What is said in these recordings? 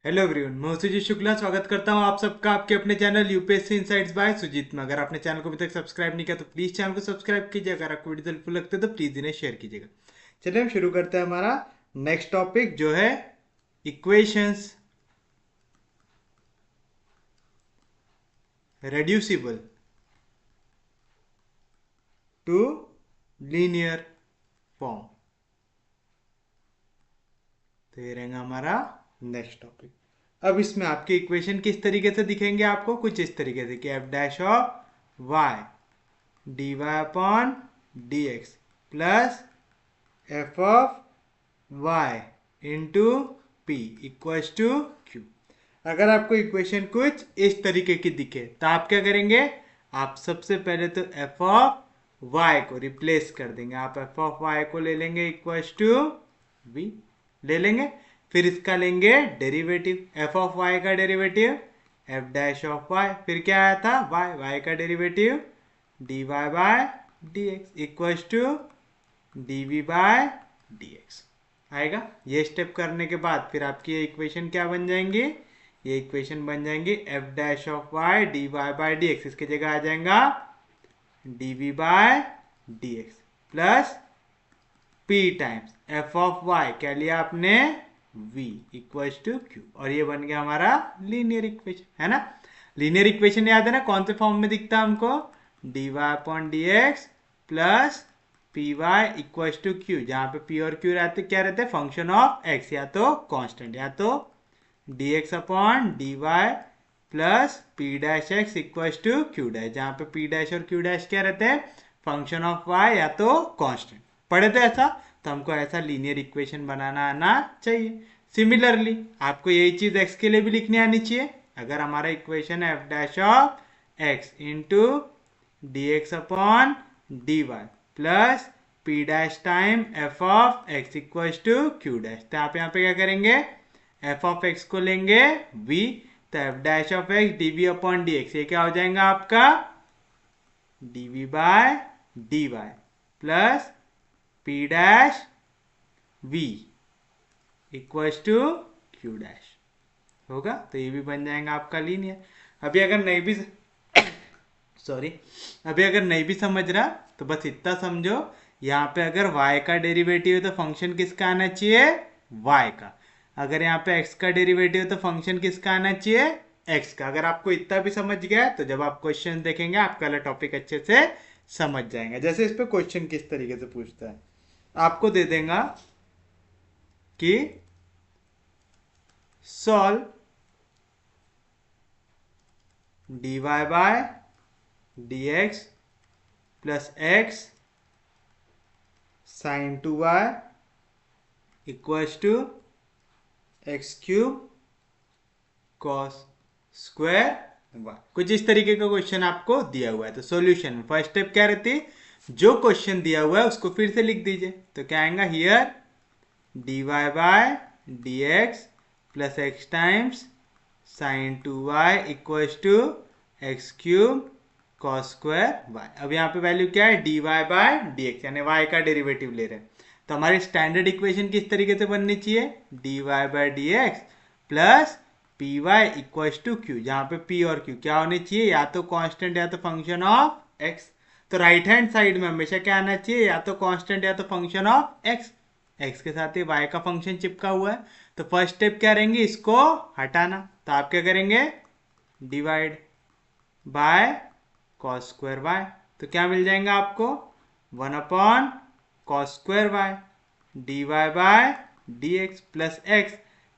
Hello everyone, मैं सुजीत शुक्ला स्वागत करता हूं आप सबका आपके अपने channel UPSC insights by Sujeet में। अगर आपने चैनल को अभी तक सब्सक्राइब नहीं किया तो प्लीज चैनल को सब्सक्राइब कीजिए। अगर आपको वीडियो हेल्पफुल लगते तो प्लीज इन्हें शेयर कीजिएगा। चलिए हम शुरू करते हैं हमारा नेक्स्ट टॉपिक जो है equations reducible to linear form. तो ये रहेगा हमारा नेक्स्ट टॉपिक। अब इसमें आपके इक्वेशन किस तरीके से दिखेंगे आपको, कुछ इस तरीके से कि F dash of Y D Y upon D x plus F of Y into P equals to Q. अगर आपको इक्वेशन कुछ इस तरीके की दिखे तो आप क्या करेंगे, आप सबसे पहले तो एफ ऑफ वाई को रिप्लेस कर देंगे। आप एफ ऑफ वाई को ले लेंगे इक्वल्स टू वी ले लेंगे, फिर इसका लेंगे डेरिवेटिव। एफ ऑफ वाई का derivative F dash of Y, फिर क्या आया था वाई, वाई का derivative D Y by D x equals to D we by D x आएगा। ये स्टेप करने के बाद फिर आपकी ये इक्वेशन क्या बन जाएंगी, ये इक्वेशन बन जाएंगी F dash of Y D Y by D X, इसकी जगह आ जाएगा D we by D x plus P times F of Y क्या लिया आपने v इक्वल्स टू क्यू, और ये बन गया हमारा लीनियर इक्वेशन, है ना। लीनियर इक्वेशन याद है ना, कौन से फॉर्म में दिखता है हमको, D Y upon D x plus P Y equals to Q, जहां पे p और q रहते क्या रहते हैं, फंक्शन ऑफ x, या तो कांस्टेंट या तो D x upon D Y plus P dash X equals to Q dash, जहां पे p डैश और q डैश क्या रहते हैं, फंक्शन ऑफ y या तो कांस्टेंट। पढ़े थे ऐसा, तो हमको ऐसा लीनियर इक्वेशन बनाना आना चाहिए। सिमिलरली आपको यही चीज x के लिए भी लिखनी आनी चाहिए। अगर हमारा इक्वेशन है F dash of x into D x upon D Y plus P dash time F of X equals to Q dash, तो आप यहाँ पे क्या करेंगे, एफ ऑफ एक्स को लेंगे v, तो F dash of X D V upon D x, ये क्या हो जाएगा आपका D we by D Y plus P dash V equals to Q dash होगा। तो ये भी बन जाएगा आपका लीनियर। अभी अगर नहीं भी अभी अगर नहीं भी समझ रहा तो बस इतना समझो, यहाँ पे अगर y का डेरिवेटिव है तो फंक्शन किसका आना चाहिए, y का। अगर यहाँ पे x का डेरिवेटिव है तो फंक्शन किसका आना चाहिए, x का। अगर आपको इतना भी समझ गया तो जब आप क्वेश्चन देखेंगे आपका वाला टॉपिक अच्छे से समझ जाएंगे। जैसे इस पे क्वेश्चन किस तरीके से पूछता है, आपको दे देगा कि solve D Y by D x plus X sine two Y equals to X cube cos square Y. कुछ इस तरीके का क्वेश्चन आपको दिया हुआ है। तो सॉल्यूशन में फर्स्ट स्टेप क्या रहती है, जो क्वेश्चन दिया हुआ है उसको फिर से लिख दीजिए। तो क्या आएगा, here D Y by D x plus X times sine two Y equals to X cube cos square Y. अब यहाँ पे वैल्यू क्या है, D Y by D x, यानी वाई का डेरिवेटिव ले रहे हैं। तो हमारी स्टैंडर्ड इक्वेशन किस तरीके से बननी चाहिए, D Y by D x plus P Y equals to Q, जहाँ पे पी और क्यू क्या होने चाहिए, या तो कांस्टेंट या तो फंक्शन ऑफ एक्स। तो राइट हैंड साइड में हमेशा क्या आना चाहिए, या तो कांस्टेंट या तो फंक्शन ऑफ एक्स। एक्स के साथ ही वाई का फंक्शन चिपका हुआ है। तो फर्स्ट स्टेप क्या रहेंगे, इसको हटाना। तो आप क्या करेंगे, divide by cos square Y, तो क्या मिल जाएगा आपको, one upon cos square Y D Y by D x plus X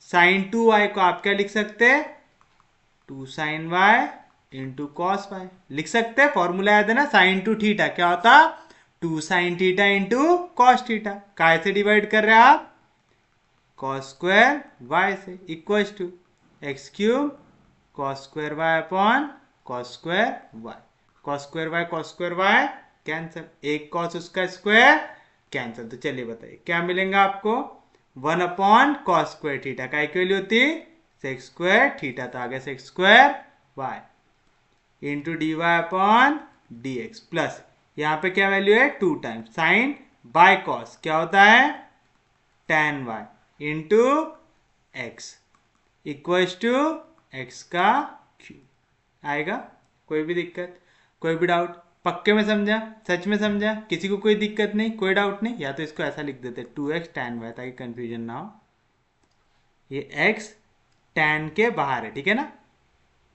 sine two Y को आप क्या लिख सकते हैं, two sine Y into cos Y लिख सकते हैं। फॉर्मूला याद है ना, साइन टू थीटा क्या होता, two sine theta into cos theta. काय से डिवाइड कर रहे हैं आप, कॉस स्क्वायर वाई से equals to X cube cos square Y upon cos square Y. Cos square Y cancel, एक कॉस उसका स्क्वायर कैंसिल। तो चलिए बताइए क्या मिलेगा आपको, one upon cos square theta का एक वैल्यू होती सेक्स स्क्वायर थीटा, तो आगे sec square Y into D Y upon D x plus यहाँ पे क्या वैल्यू है, two times sine by cos क्या होता है, tan Y into X equals to X का क्यूब आएगा। कोई भी दिक्कत, कोई भी डाउट? पक्के में समझा, सच में समझा, किसी को कोई दिक्कत नहीं, कोई डाउट नहीं? या तो इसको ऐसा लिख देते 2x tan y ताकि कंफ्यूजन ना हो। ये x tan के बाहर है, ठीक है ना,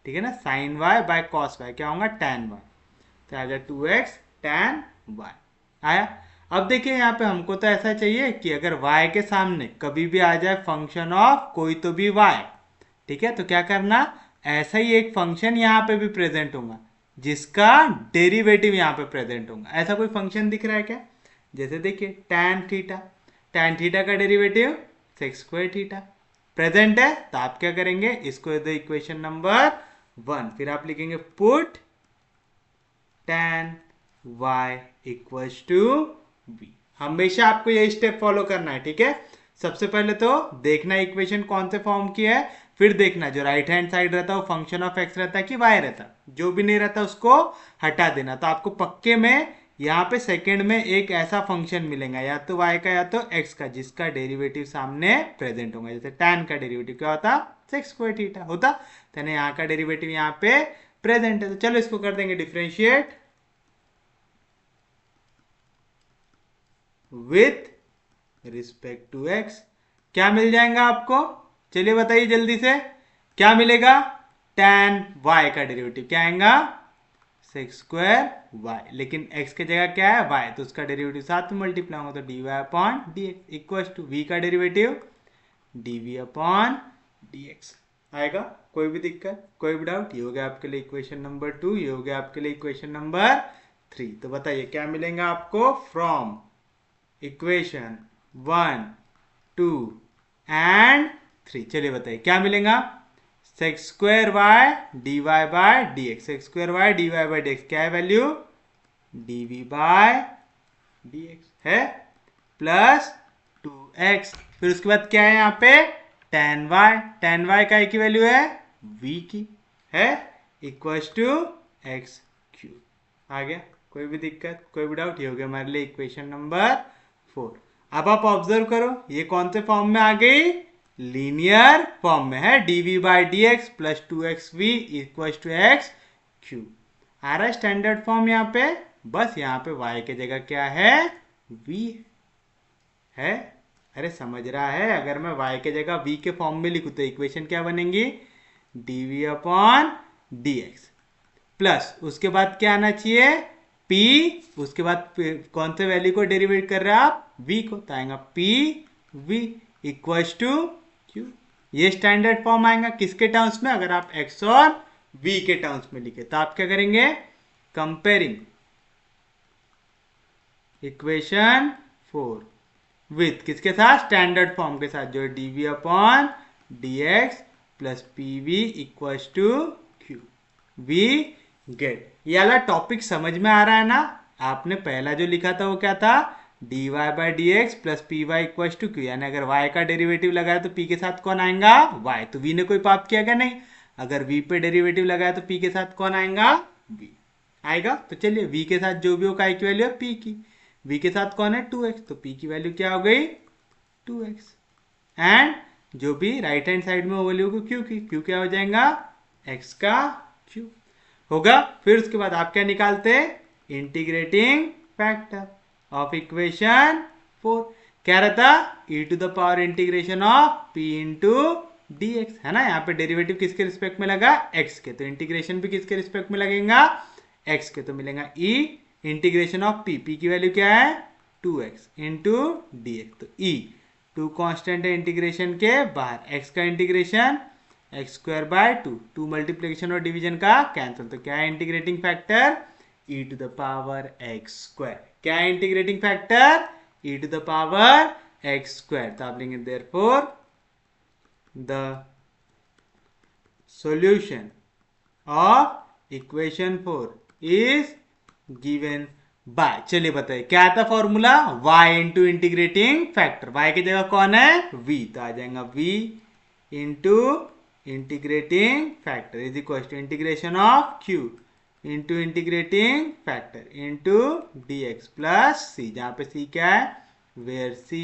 ठीक है ना, sin y बाय cos y क्या होगा tan y, तो आ गया 2x tan y आया। अब देखिए यहाँ पे हमको तो ऐसा चाहिए कि अगर y के सामने कभी भी आ जाए फंक्शन ऑफ कोई तो भी y, ठीक है, तो क्या करना, ऐसा ही एक फंक्शन यहाँ पे भी प्रेजेंट होगा जिसका डेरिवेटिव यहाँ पे प्रेजेंट होगा। ऐसा कोई फंक्शन दिख रहा है क्या? जैसे देखिए tan थीटा का derivative sec square theta present है, तो आप क्या करेंगे, इसको दे इक्वेशन नंबर 1, फिर आप लिखेंगे put tan y equals to b। हमेशा आपको यही स्टेप फॉलो करना है, ठीक है। सबसे पहले तो देखना इक्वेशन कौन से फॉर्म की है, फिर देखना जो राइट हैंड साइड रहता है वो फंक्शन ऑफ एक्स रहता है कि वाई रहता है, जो भी नहीं रहता उसको हटा देना। तो आपको पक्के में यहाँ पे सेकंड में एक ऐसा फंक्शन मिलेगा, या तो y का या तो x का, जिसका डेरिवेटिव सामने प्रेजेंट होगा। जैसे tan का डेरिवेटिव क्या होता, sec स्क्वायर थीटा होता, तो यहाँ का डेरिवेटिव यहाँ पे प्रेजेंट है। तो चलो इसको कर देंगे differentiate with respect to x। क्या मिल जाएगा आपको, चलिए बताइए जल्दी से, क्या मिलेगा, tan y का डेरिवेटिव क्या आएगा, sec स्क्वायर y, लेकिन x की जगह क्या है y, तो उसका डेरिवेटिव साथ में मल्टीप्लाई होगा, तो dy upon dx equal to v का डेरिवेटिव dv अपॉन dx आएगा। कोई भी दिक्कत, कोई भी डाउट? ये हो गया आपके लिए इक्वेशन नंबर 2, ये हो गया आपके लिए इक्वेशन नंबर 3। तो बताइए क्या मिलेगा आपको फ्रॉम इक्वेशन 1, 2 एंड 3। चलिए बताइए क्या मिलेगा, sec square Y dy by dx, sec square Y dy by dx क्या है वैल्यू, dv बाय dx है, प्लस 2x, फिर उसके बाद क्या है यहाँ पे tan y का की वैल्यू है v की है, इक्वल्स टू x क्यूब आ गया। कोई भी दिक्कत, कोई भी डाउट? ये हो गया हमारे लिए इक्वेशन नंबर 4। अब आप ऑब्जर्व करो ये कौन से फॉर्म में आ गई, लीनियर फॉर्म में है, dv by D x plus 2xv equal to X cube आ रहा है स्टैंडर्ड फॉर्म यहाँ पे। बस यहाँ पे y की जगह क्या है, v है। अरे समझ रहा है, अगर मैं y के जगह v के फॉर्म में लिखूं तो इक्वेशन क्या बनेंगी, dv अपॉन dx प्लस उसके बाद क्या आना चाहिए p, उसके बाद कौन से वैल्यू को डेरिवेट कर रहे हैं आप, v को, तो आएगा p v equals to q। ये स्टैंडर्ड फॉर्म आएगा किसके टर्म्स में, अगर आप x और v के टर्म्स में लिखे तो आप क्या करेंगे, कंपेयरिंग इक्वेशन 4 विथ किसके साथ, स्टैंडर्ड फॉर्म के साथ, जो है dv upon dx plus pv equals to q। We get, ये वाला टॉपिक समझ में आ रहा है ना। आपने पहला जो लिखा था वो क्या था, dy by D x plus P Y equal to Q, यानी अगर y का डेरिवेटिव लगाया तो p के साथ कौन आएगा, y, तो v ने कोई पाप किया क्या, नहीं। अगर v पे डेरिवेटिव लगाया तो p के साथ कौन आएगा, v आएगा। तो चलिए v के साथ जो भी होगा की वैल्यू है p की, v के साथ कौन है 2x, तो p की वैल्यू क्या हो गई 2x, एंड जो भी राइट हैंड साइड में वो वैल्यू को q की, q क्या हो जाएगा x का क्यूब होगा। फिर उसके बाद आप क्या निकालते हैं, इंटीग्रेटिंग फैक्टर ऑफ इक्वेशन 4 क्या रहता, e to the power integration of p into D x, है ना। यहाँ पे डेरिवेटिव किसके रिस्पेक्ट में लगा, x के, तो इंटीग्रेशन भी किसके रिस्पेक्ट में लगेगा, x के, तो मिलेगा e इंटीग्रेशन ऑफ p की वैल्यू क्या है 2x इंटू डी एक्स, तो e 2 कॉन्स्टेंट है इंटीग्रेशन के बाहर, x का integration X square by 2 multiplication और डिवीजन का कैंसिल, तो क्या है integrating factor e to the power x square, क्या है integrating factor e to the power x square. तो आप लेंगे therefore the solution of equation 4 is given by, चलिए बताइए क्या आता formula, y into integrating factor, y की जगह कौन है v, तो आ जाएगा v into integrating factor is equal to integration of q into integrating factor into D x plus c, जहां पे c क्या है, where c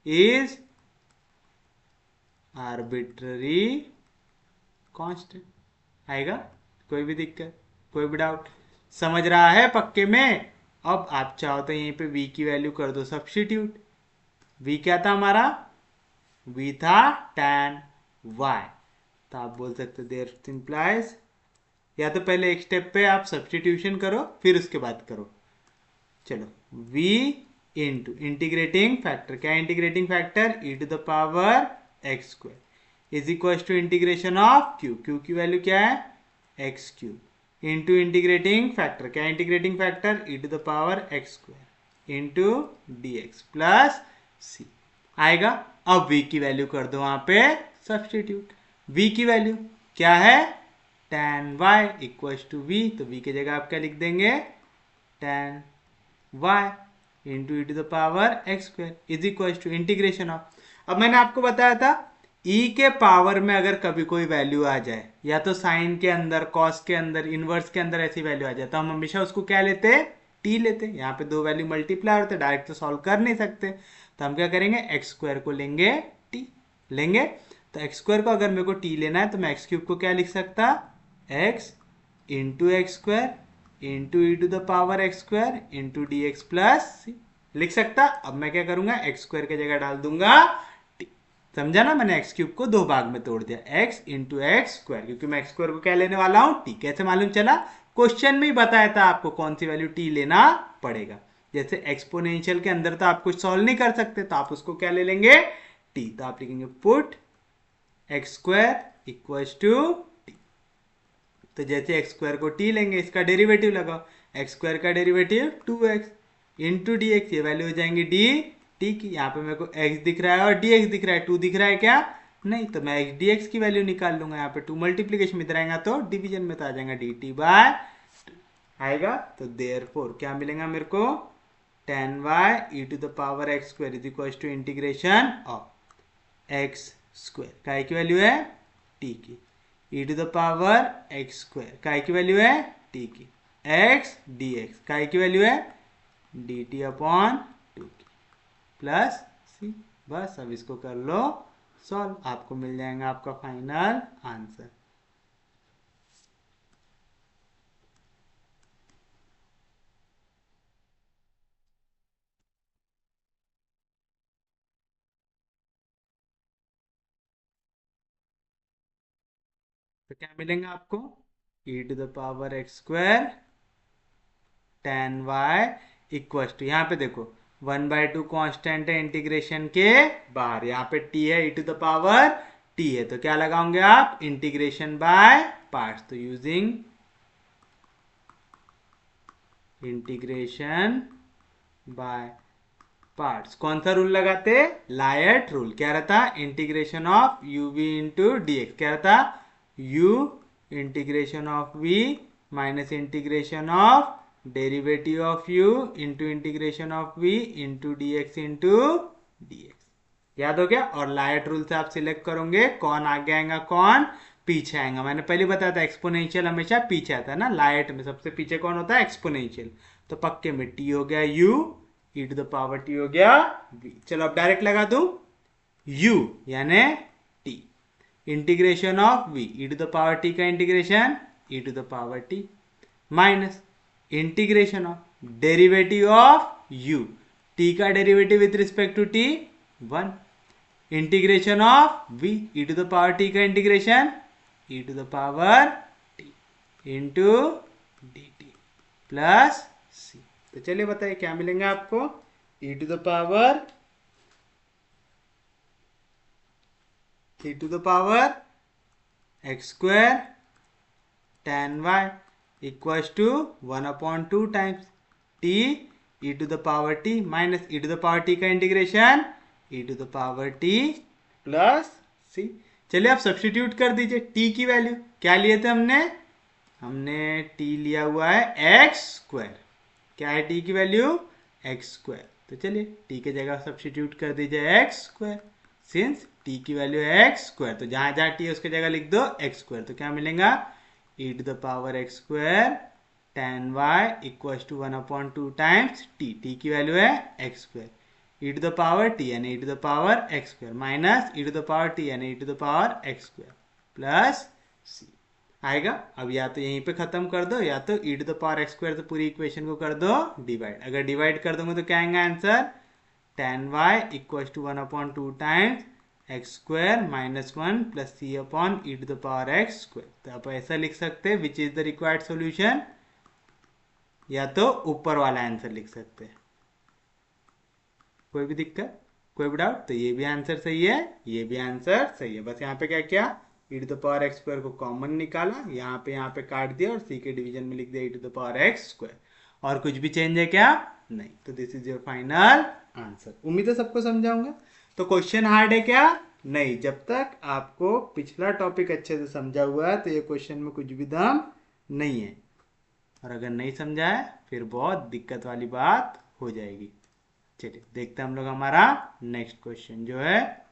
is arbitrary constant आएगा। कोई भी दिक्कत, कोई भी डाउट, समझ रहा है पक्के में? अब आप चाहो तो यहीं पे v की वैल्यू कर दो सब्स्टिट्यूट। v क्या था हमारा? v था tan y, तो आप बोल सकते देयर इंप्लाइज, या तो पहले एक स्टेप पे आप सब्स्टिट्यूशन करो फिर उसके बाद करो। चलो v इंटू इंटीग्रेटिंग फैक्टर, क्या integrating factor? e to the power x square is equal to integration of q, q की वैल्यू क्या है? X cube into integrating factor, क्या integrating factor? e to the power x square into D x plus सी आएगा। अब v की value कर दो वहां पे सब्स्टिट्यूट। v की वैल्यू क्या है? tan y equal to v, तो v की जगह आप क्या लिख देंगे? tan y into E to the power x square is equal to integration of, अब मैंने आपको बताया था e के पावर में अगर कभी कोई वैल्यू आ जाए, या तो साइन के अंदर, कॉस के अंदर, इनवर्स के अंदर ऐसी वैल्यू आ जाए, तो हम हमेशा उसको क्या लेते? t लेते। यहाँ पे दो वैल्यू मल्टीप्लाई होते, डायरेक्ट तो सॉल्व कर नहीं सकते, तो हम क्या करेंगे? एक्स स्क्वायर को लेंगे t लेंगे, तो एक्स स्क्वायर को अगर मेरे को t लेना है तो मैं एक्स क्यूब को क्या लिख सकता? x into x square into E to the power x square into D x plus C लिख सकता। अब मैं क्या करूंगा? एक्स स्क्वायर की जगह डाल दूंगा टी। समझा ना? मैंने एक्स क्यूब को दो भाग में तोड़ दिया, एक्स इंटू एक्स स्क्वायर, क्योंकि मैं एक्स स्क्वायर को क्या लेने वाला हूं? टी। कैसे मालूम चला? क्वेश्चन में ही बताया था आपको कौन सी वैल्यू टी लेना पड़ेगा। जैसे एक्सपोनेंशियल के अंदर तो आप कुछ सॉल्व नहीं कर सकते, तो आप उसको क्या ले लेंगे? टी। तो आप लिखेंगे put x square equal to, तो जैसे एक्स स्क्वायर को टी लेंगे, इसका डेरिवेटिव लगाओ, एक्स स्क्वायर का derivative 2x into D x, ये वैल्यू हो जाएंगी डी टी की। यहाँ पे मेरे को x दिख रहा है और डी एक्स दिख रहा है, 2 दिख रहा है क्या? नहीं, तो मैं एक्स डी एक्स की वैल्यू निकाल लूंगा। यहाँ पे 2 मल्टीप्लीकेशन में इधर आएगा तो डिवीजन में तो आ जाएगा डी टी बाय आएगा। तो देयरफॉर क्या मिलेगा मेरे को? tan y e to the power x square is equal to integration of x square, काय की वैल्यू है? टी की, e to the power x square, काय की वैल्यू है? t की, x डी एक्स, काय की वैल्यू है? डी टी अपॉन 2 की प्लस सी। बस अब इसको कर लो सॉल्व, आपको मिल जाएगा आपका फाइनल आंसर। तो क्या मिलेगा आपको? e to the power x square tan y equal to, यहाँ पे देखो 1/2 कांस्टेंट है इंटीग्रेशन के बाहर, यहाँ पे t है, e to the power t है, तो क्या लगाओगे आप? Integration by parts. तो यूजिंग इंटीग्रेशन बाय पार्ट्स, कौन सा रूल लगाते? LIATE rule. क्या रहता? Integration of you v into D x, क्या रहता? u integration of v minus integration of derivative of u into integration of v into D x into D x. याद हो गया? और लायट रूल से आप सिलेक्ट करोगे कौन आगे आएगा कौन पीछे आएगा। मैंने पहले बताया था एक्सपोनेंशियल हमेशा पीछे आता है ना, लायट में सबसे पीछे कौन होता है? एक्सपोनेंशियल। तो पक्के में t हो गया u, e to the power t हो गया v। चलो अब डायरेक्ट लगा दूं, u यानी t integration of v, e to the power t का integration e to the power t minus integration of derivative of u, t का derivative with respect to t 1, integration of v, e to the power t का integration e to the power t into D T plus सी। तो चलिए बताइए क्या मिलेंगे आपको? e to the power x square tan y equals to 1/2 times t e to the power t minus e to the power t का integration e to the power t plus c। चलिए आप substitute कर दीजिए। t की value क्या लिए थे हमने t लिया हुआ है एक्स स्क्वायर। क्या है t की वैल्यू? X square. तो चलिए t के जगह सब्स्टिट्यूट कर दीजिए एक्स स्क्वायर, सिंस t की वैल्यू है एक्स स्क्वायर, तो जहां जहां t है उसके जगह लिख दो एक्स स्क्वायर। तो क्या मिलेगा? e to the power x square tan y equals to 1/2 times t, t की वैल्यू है x square E to the power T यानी E to the power x square minus E to the power T यानी E to the power x square plus सी आएगा। अब या तो यहीं पे खत्म कर दो या तो E to the power x square से पूरी इक्वेशन को कर दो डिवाइड। अगर डिवाइड कर दोगे तो क्या आएगा answer, tan y equal to 1/2 times x square minus 1 plus c upon e to the power x square. तो आप ऐसा लिख सकते हैं which is the required solution, या तो ऊपर वाला आंसर लिख सकते हैं। कोई भी दिक्कत, कोई भी डाउट? तो ये भी आंसर सही है, ये भी आंसर सही है। बस यहाँ पे क्या किया, E to the power x square को कॉमन निकाला, यहाँ पे काट दिया और सी के डिवीजन में लिख दिया E to the power x square. और कुछ भी चेंज है क्या? नहीं। तो this is your final answer. उम्मीद है सबको समझाऊंगा। तो क्वेश्चन हार्ड है क्या? नहीं। जब तक आपको पिछला टॉपिक अच्छे से समझा हुआ है तो ये क्वेश्चन में कुछ भी दम नहीं है, और अगर नहीं समझा है फिर बहुत दिक्कत वाली बात हो जाएगी। चलिए देखते हैं हम लोग हमारा नेक्स्ट क्वेश्चन जो है,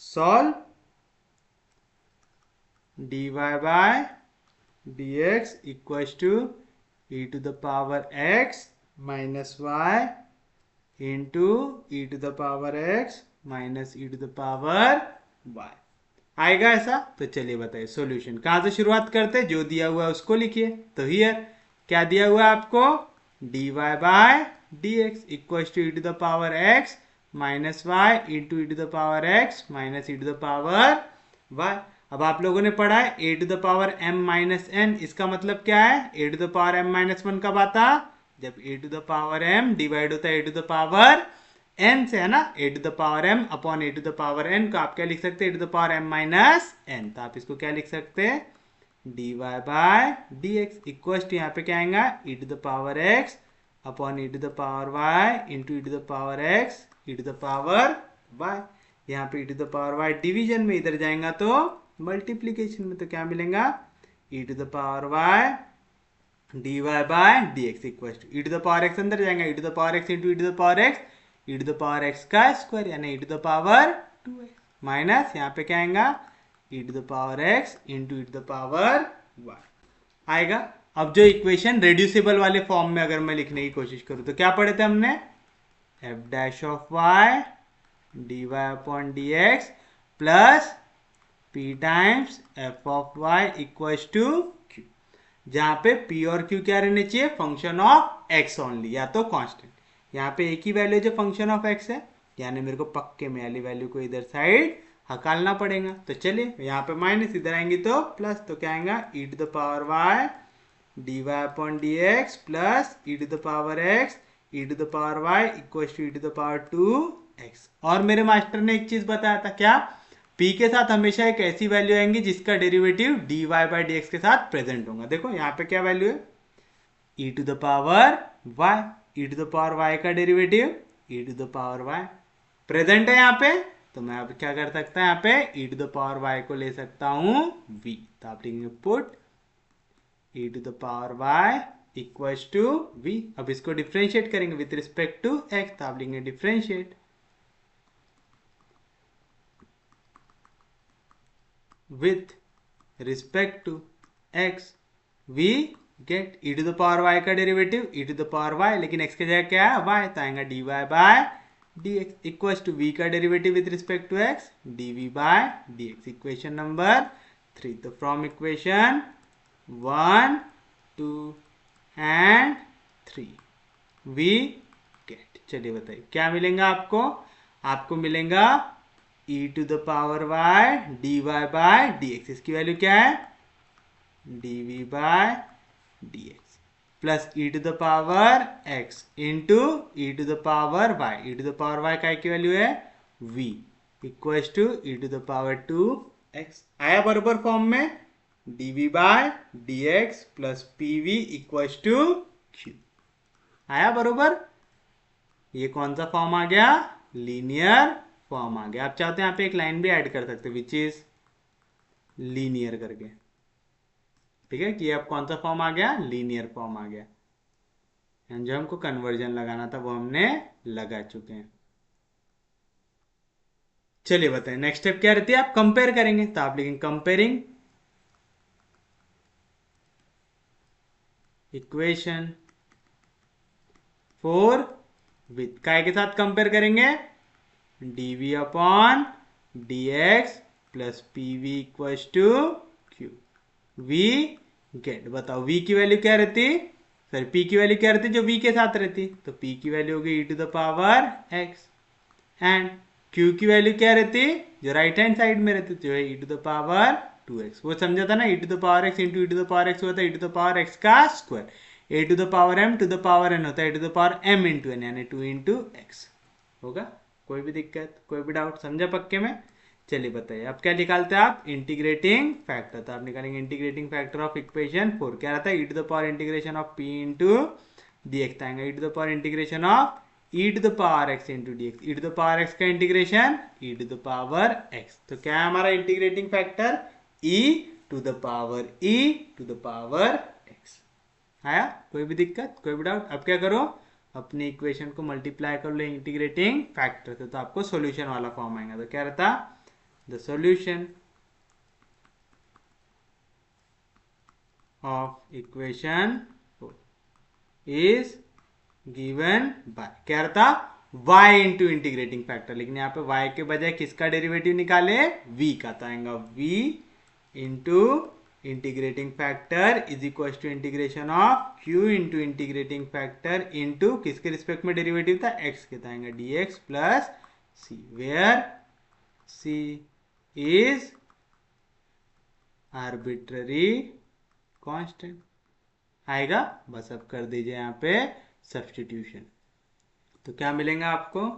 solve dy by dx equals to E to the power x minus Y into E to the power x minus E to the power y। आएगा ऐसा? तो चलिए बताइए सॉल्यूशन। कहां से शुरुआत करते हैं? जो दिया हुआ है उसको लिखिए। तो हियर क्या दिया हुआ है आपको, dy by dx equals to E to the power x minus Y into E to the power x minus E to the power y। अब आप लोगों ने पढ़ा है A to the power m minus n, इसका मतलब क्या है, A to the power m minus 1 कब आता, जब A to the power m divide होता है A to the power n से, है ना। ए to the power m upon A to the power n को आप क्या लिख सकते हैं, A to the power m minus n। तो आप इसको क्या लिख सकते हैं, dy by dx equal to यहाँ पे क्या आएगा, e to the power x upon e to the power y into e to the power x e to the power y। यहाँ पे e to the power y division में, इधर जाएगा तो मल्टीप्लीकेशन में, तो क्या मिलेगा, e to the power y dy by dx equal to e to the power x अंदर जाएगा, e to the power x into e to the power x e to the power x का square यानी e to the power 2x minus यहाँ पे क्या आएगा, e to the power x into e to the power y आएगा। अब जो equation reducible वाले फॉर्म में अगर मैं लिखने की कोशिश करूं तो क्या पढ़े थे हमने, f dash of y dy upon dx plus p times f of y equals to q, जहां पे p और q क्या रहने चाहिए, फंक्शन ऑफ x ओनली या तो कांस्टेंट। यहाँ पे एक ही वैल्यू जो फंक्शन ऑफ x है, यानी मेरे को पक्के में वाली वैल्यू को इधर साइड हकालना पड़ेगा। तो चलिए यहाँ पे माइनस, इधर आएंगे तो प्लस, तो क्या आएगा, e to the power y dy upon dx plus e to the power x e to the power y equals to e to the power 2x। और मेरे मास्टर ने एक चीज बताया था क्या, p के साथ हमेशा एक ऐसी वैल्यू आएंगी जिसका डेरिवेटिव dy बाई dx के साथ प्रेजेंट होगा। देखो यहाँ पे क्या वैल्यू है, e to the power y, e to the power y का derivative e to the power y present है यहाँ पे। तो मैं अब क्या कर सकता है, यहाँ पे e to the power y को ले सकता हूँ v। तो आप लिखेंगे put e to the power y equals to v। अब इसको डिफरेंशिएट करेंगे विथ रिस्पेक्ट टू x, तो आप लिखेंगे differentiate with respect to x, v get e to the power y का derivative e to the power y, लेकिन x की जगह क्या है, y, तो आएगा dy by dx equals to v का derivative with respect to x dv by dx। Equation number 3। तो from equation 1 2 and 3 we get, चलिए बताइए क्या मिलेगा आपको, आपको मिलेगा e to the power y dy by dx, इसकी वैल्यू क्या है, dv by dx plus e to the power x into e to the power y, e to the power y का की वैल्यू है v equals to e to the power 2x। आया बराबर form में, dv by dx plus pv equals to q। आया बरोबर, ये कौन सा फॉर्म आ गया, लीनियर फॉर्म आ गया। आप चाहते हैं यहाँ पे एक लाइन भी ऐड कर सकते हैं विच इज लीनियर करके, ठीक है, कि अब कौन सा फॉर्म आ गया, लीनियर फॉर्म आ गया। एंड जो हमको कन्वर्जन लगाना था वो हमने लगा चुके हैं। चलिए बताएं नेक्स्ट स्टेप क्या रहती है, आप कंपेयर करेंगे। तो आप लिखेंगे कंपेयरिंग इक्वेशन फॉर विथ काय के साथ कंपेयर करेंगे, dv upon dx plus pv equals to q। v get, बताओ v की वैल्यू क्या रहती, सॉरी p की वैल्यू क्या रहती जो v के साथ रहती, तो p की वैल्यू होगी e to the power x, and q की वैल्यू क्या रहती जो राइट हैंड साइड में रहती जो है e to the power 2x। वो समझा था ना, e to the power x into e to the power x होता है e to the power x का square, a to the power m to the power n होता है e to the power m into n, यानी 2 into x होगा। कोई भी दिक्कत, कोई भी डाउट, समझा पक्के में। चलिए बताइए अब क्या निकालते हैं आप, इंटीग्रेटिंग फैक्टर। तो आप निकालेंगे इंटीग्रेटिंग फैक्टर ऑफ इक्वेशन 4, क्या रहता है e to the power integration of p into dx आएगा e to the power integration of e to the power x into dx, e to the power x का integration e to the power x। तो क्या है हमारा integrating factor, e to the power e to the power x। आया, कोई भी दिक्कत, कोई भी डाउट। अब क्या करो, अपनी इक्वेशन को मल्टीप्लाई कर लो इंटीग्रेटिंग फैक्टर से, तो आपको सॉल्यूशन वाला फॉर्म आएगा। तो क्या रहता, the solution of equation is given by, क्या रहता, y इंटू इंटीग्रेटिंग फैक्टर, लेकिन यहाँ पे y के बजाय किसका डेरिवेटिव निकाले, v का, तो आएगा v into integrating factor is equal to integration of q into integrating factor into किसके रिस्पेक्ट में डेरिवेटिव था, x के, तो आएगा dx plus c, where c is arbitrary constant. आएगा, बस अब कर दीजिए यहाँ पे सब्स्टिट्यूशन, तो क्या मिलेगा आपको,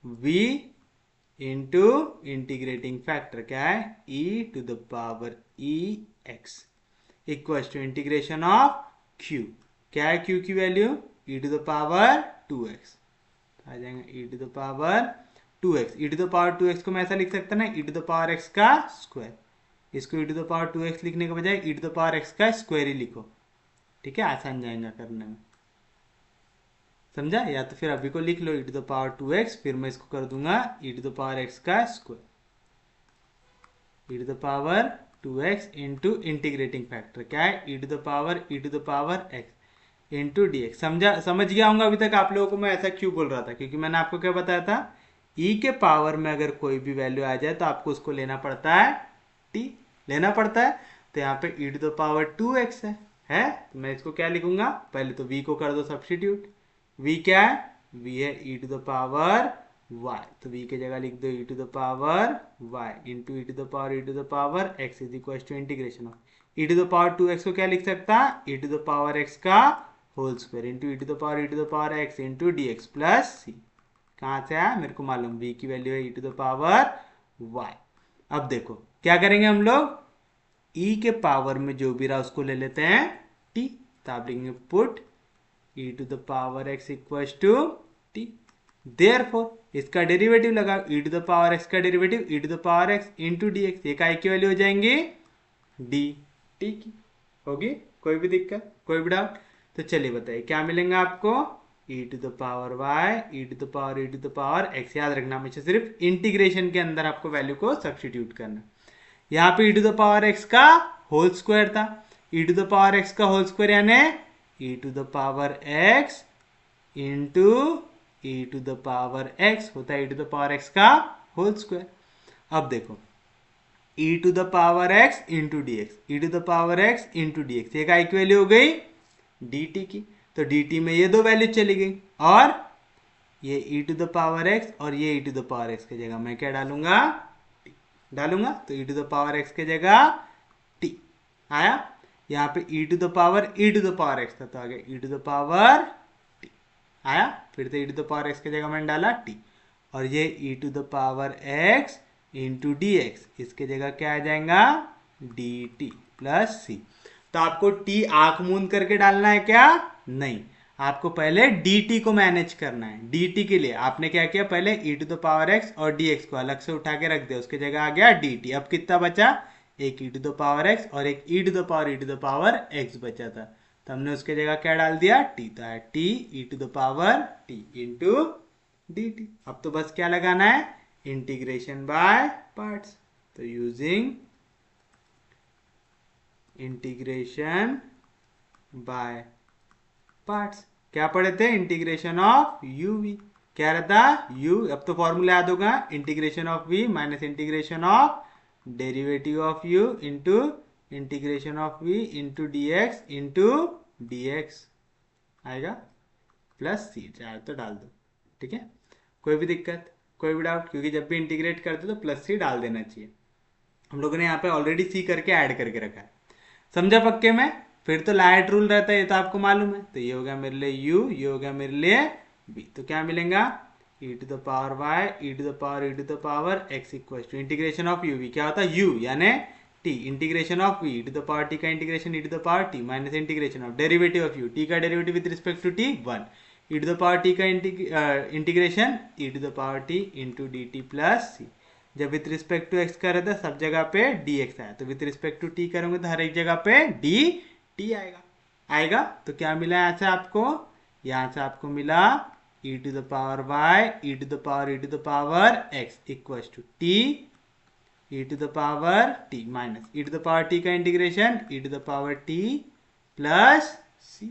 v इंटू इंटीग्रेटिंग फैक्टर क्या है e to the power e x equal to integration of q, क्या है q की value e to the power 2x, आ जाएगा e to the power 2x, e to the power 2x को मैं ऐसा लिख सकता ना e to the power x का स्क्वायर, इसको e to the power 2x लिखने के बजाय e to the power x का स्क्वायर ही लिखो, ठीक है, आसान जाएगा करने में, समझा। या तो फिर अभी को लिख लो e to the power 2x, फिर मैं इसको कर दूंगा e to the power x का square, e to the power 2x into integrating factor क्या है e to the power x into dx। समझ गया होगा अभी तक आप लोगों को मैं ऐसा क्यों बोल रहा था, क्योंकि मैंने आपको क्या बताया था, e के पावर में अगर कोई भी वैल्यू आ जाए तो आपको उसको लेना पड़ता है t, लेना पड़ता है। तो यहाँ पे e to the power 2x है, तो मैं इसको क्या लिखूंगा, पहले तो v को कर दो सब्स्टिट्यूट, v क्या है, v है e to the power y, तो v की जगह लिख दो e to the power y into e to the power x is equal to integration of e to the power 2x को क्या लिख सकता, e to the power x का whole square into e to the power x into dx plus c। कहाँ से आया, मेरे को मालूम v की वैल्यू है e to the power y। अब देखो क्या करेंगे हम लोग, e के पावर में जो भी रहा उसको ले लेते हैं t, तो आप लिखेंगे put e to the power x equals to t, therefore इसका डेरिवेटिव लगा e to the power x का derivative e to the power x into dx, ये काय की वैल्यू हो जाएंगी dt की, होगी, कोई भी दिक्कत, कोई भी डाउट। तो चलिए बताइए क्या मिलेंगे आपको, e to the power y e to the power x, याद रखना हमेशा सिर्फ इंटीग्रेशन के अंदर आपको वैल्यू को सब्स्टिट्यूट करना। यहाँ पे e to the power x का होल स्क्वायर था, e to the power x का होल स्क्वायर यानी e to the power x into e to the power x होता है e to the power x का होल स्क्वायर। अब देखो e to the power x into dx, e to the power x into dx, ये काय की value हो गई dt की, तो dt में ये दो वैल्यू चली गई, और ये e to the power x और ये e to the power x की जगह मैं क्या डालूंगा, तो e to the power x की जगह t आया, यहाँ पे e to the power x था, तो आ गया e to the power t आया, फिर से e to the power x की जगह मैंने डाला t, और ये e to the power x into dx, इसके जगह क्या आ जाएगा dt प्लस c। तो आपको t आंख मूंद करके डालना है क्या, नहीं, आपको पहले dt को मैनेज करना है। dt के लिए आपने क्या किया, पहले e to the power x और dx को अलग से उठा के रख दिया, उसके जगह आ गया dt। अब कितना बचा, एक e to the power x और एक e to the power x बचा था, तो हमने उसके जगह क्या डाल दिया t, तो है t e to the power t into dt। अब तो बस क्या लगाना है, इंटीग्रेशन बाय पार्ट्स, तो यूजिंग इंटीग्रेशन बाय पार्ट्स क्या पढ़े थे? Integration of you we. क्या रहता? यू, अब तो फॉर्मूला याद होगा, integration of v minus integration of derivative of u into integration of v into D x into D x आएगा, प्लस सी, चाहे तो डाल दो। ठीक है, कोई भी दिक्कत, कोई भी डाउट? क्योंकि जब भी इंटीग्रेट करते तो प्लस सी डाल देना चाहिए। हम लोगों ने यहाँ पे ऑलरेडी सी करके ऐड करके रखा है। समझा पक्के में? फिर तो लाइट रूल रहता है, ये तो आपको मालूम है। तो ये हो गया मेरे लिए यू, ये हो गया मेरे लिए बी। तो क्या मिलेगा? E to the power Y E to the power E to the power X equal to integration of you we. क्या होता है? यू यानी T, integration of V E to the power T का integration E to the power T minus integration of derivative of U, T का derivative with respect to T 1, E to the power T का integration E to the power T into D T plus C. जब with respect to X का रहता है सब जगह पे D x आया, तो विथ रिस्पेक्ट टू टी करेंगे तो हर एक जगह पे डी टी आएगा। तो क्या मिला यहाँ से आपको? यहाँ से आपको मिला E to the power Y E to the power X equal to T E to the power T minus E to the power T का integration E to the power T plus सी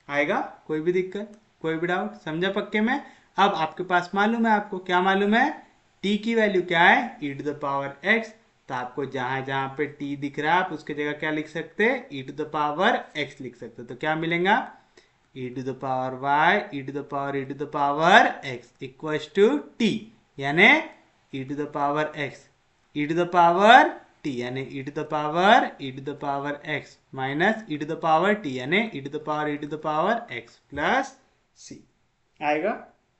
आएगा। कोई भी दिक्कत, कोई भी doubt? समझा पक्के में? अब आपके पास मालूम है, आपको क्या मालूम है? t की वैल्यू क्या है? e to the power x। तो आपको जहां जहां पे t दिख रहा है आप उसके जगह क्या लिख सकते हैं? e to the power x लिख सकते हो। तो क्या मिलेगा? e to the power y e to the power x equal to t यानी e to the power x e to the power t यानी e to the power x minus e to the power t यानी e to the power x plus c आएगा।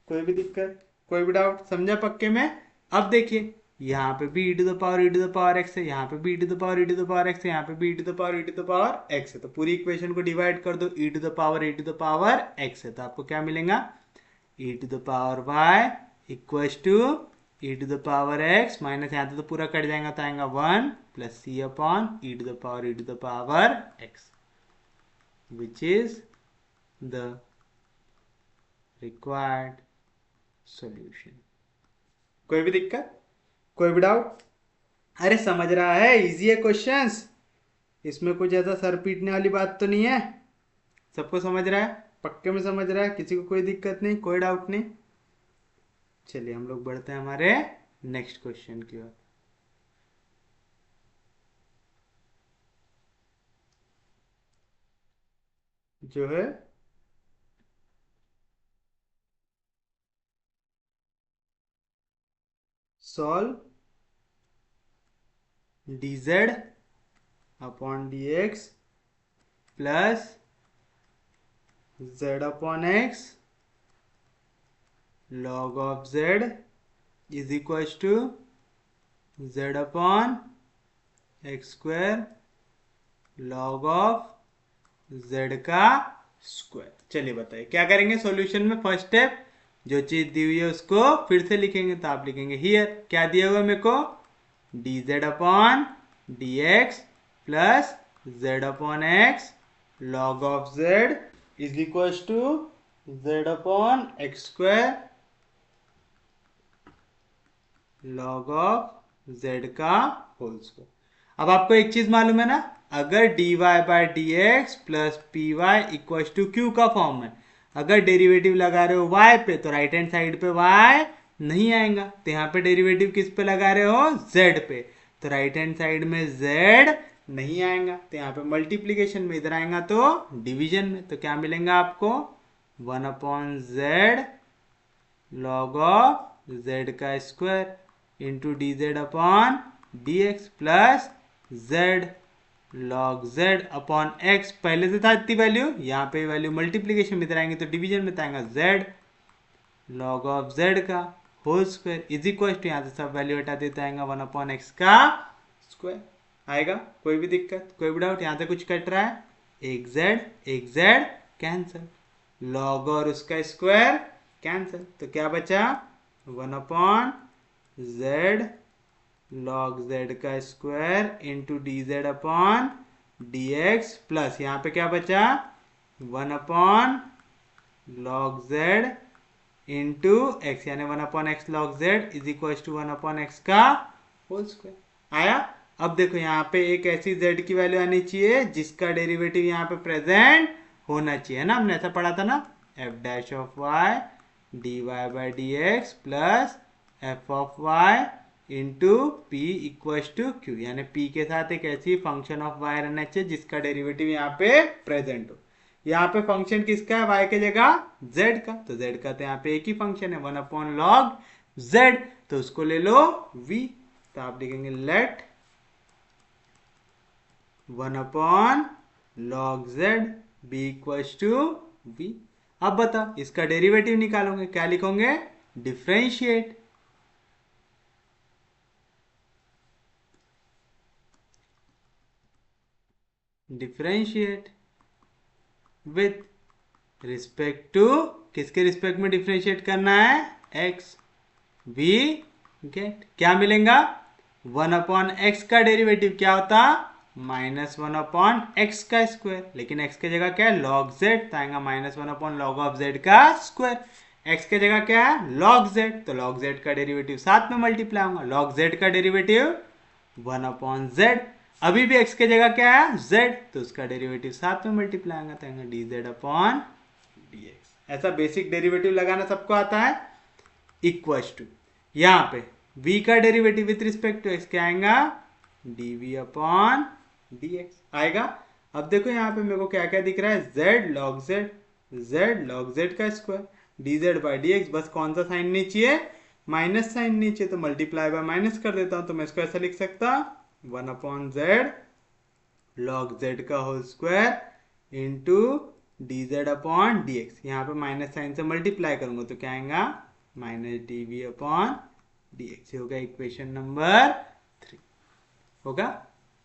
कोई भी दिक्कत, कोई भी doubt? समझा पक्के में? अब देखिए यहाँ पे भी e to the power x है, यहाँ पे भी e to the power x है, यहाँ पे भी e to the power x है। तो पूरी इक्वेशन को डिवाइड कर दो, e to the power x है, तो आपको क्या मिलेगा? e to the power y equal to e to the power x minus यहाँ तो पूरा कट जाएगा तो आएगा 1 plus c upon e to the power x which is the required solution. कोई भी दिक्कत, कोई भी डाउट? अरे समझ रहा है, इजी है क्वेश्चंस, इसमें कुछ ऐसा सर पीटने वाली बात तो नहीं है। सबको समझ रहा है? पक्के में समझ रहा है? किसी को कोई दिक्कत नहीं, कोई डाउट नहीं? चलिए हम लोग बढ़ते हैं हमारे नेक्स्ट क्वेश्चन की ओर। जो है solve dz upon dx plus z upon x log of z is equals to z upon x square log of z का स्क्वायर। चलिए बताइए क्या करेंगे सॉल्यूशन में? फर्स्ट स्टेप, जो चीज दी हुई है उसको फिर से लिखेंगे। तो आप लिखेंगे हियर क्या दिया हुआ है मेरे को? dz upon dx plus z upon x log of z is equal to z upon x square log of z का होल स्क्वायर। अब आपको एक चीज मालूम है ना, अगर dy by dx plus P Y equal to Q का फॉर्म है, अगर डेरिवेटिव लगा रहे हो y पे तो राइट हैंड साइड पे y नहीं आएगा, तो यहाँ पे डेरिवेटिव किस पे लगा रहे हो? z पे, तो राइट हैंड साइड में z नहीं आएगा। तो यहाँ पे मल्टीप्लीकेशन में इधर आएगा तो डिवीजन में, तो क्या मिलेगा आपको? 1 upon z log of z का square into D Z upon D x plus z log z upon x। पहले से था इतनी वैल्यू, यहाँ पे वैल्यू मल्टीप्लीकेशन में इधर आएंगे तो डिवीजन में आएगा z log ऑफ z का whole square is equal to, यहाँ से सब वैल्यू हटा देते आएगा 1 अपॉन x का स्क्वायर आएगा। कोई भी दिक्कत, कोई भी डाउट? यहाँ से कुछ कट रहा है? एक z कैंसिल, log और उसका स्क्वायर कैंसिल, तो क्या बचा? 1 अपॉन z log z का square into D Z upon D x plus यहाँ पे क्या बचा? 1 upon log z into X यानी 1 upon X log z is equal to 1 upon x का होल स्क्वायर आया। अब देखो यहाँ पे एक ऐसी z की वैल्यू आनी चाहिए जिसका डेरिवेटिव यहाँ पे प्रेजेंट होना चाहिए, है ना? हमने ऐसा पढ़ा था ना, F dash of Y D Y by D x plus F of Y into P equals to Q, यानी पी के साथ एक ऐसी फंक्शन ऑफ वाई रहना चाहिए जिसका डेरिवेटिव यहाँ पे प्रेजेंट हो। यहाँ पे फंक्शन किसका है, वाई की जगह जेड का, तो जेड का तो यहाँ पे एक ही फंक्शन है 1/log जेड, तो उसको ले लो v, तो आप लिखेंगे let 1/log z b equals to v। अब बता इसका डेरिवेटिव निकालोगे, क्या लिखोगे, differentiate, differentiate with respect to, किसके रिस्पेक्ट में डिफरेंशिएट करना है, x, वी गेट क्या मिलेगा, 1/x का डेरिवेटिव क्या होता, -1/x का स्क्वायर, लेकिन x की जगह क्या है log z, तो आएगा -1/log ऑफ z का स्क्वायर, x की जगह क्या है log z, तो log z का डेरिवेटिव साथ में मल्टीप्लाई होगा, log z का डेरिवेटिव 1/z, अभी भी x की जगह क्या है z, तो उसका डेरिवेटिव साथ में मल्टीप्लाई होगा, तो आएगा dz/dx। ऐसा बेसिक डेरिवेटिव लगाना सबको आता है, इक्वल्स टू यहाँ पे v का derivative with respect to x क्या आएगा, dv/dx आएगा। अब देखो यहाँ पे मेरे को क्या क्या दिख रहा है, z log z का स्क्वायर dz/dx, बस कौन सा साइन नहीं चाहिए, माइनस साइन नहीं चाहिए, तो मल्टीप्लाई बाय माइनस कर देता हूँ, तो मैं इसको ऐसा लिख सकता 1/z log z का होल स्क्वायर इंटू dz/dx, यहाँ पे माइनस साइन से मल्टीप्लाई करूंगा तो क्या आएगा, -dv/dx होगा इक्वेशन नंबर 3। होगा,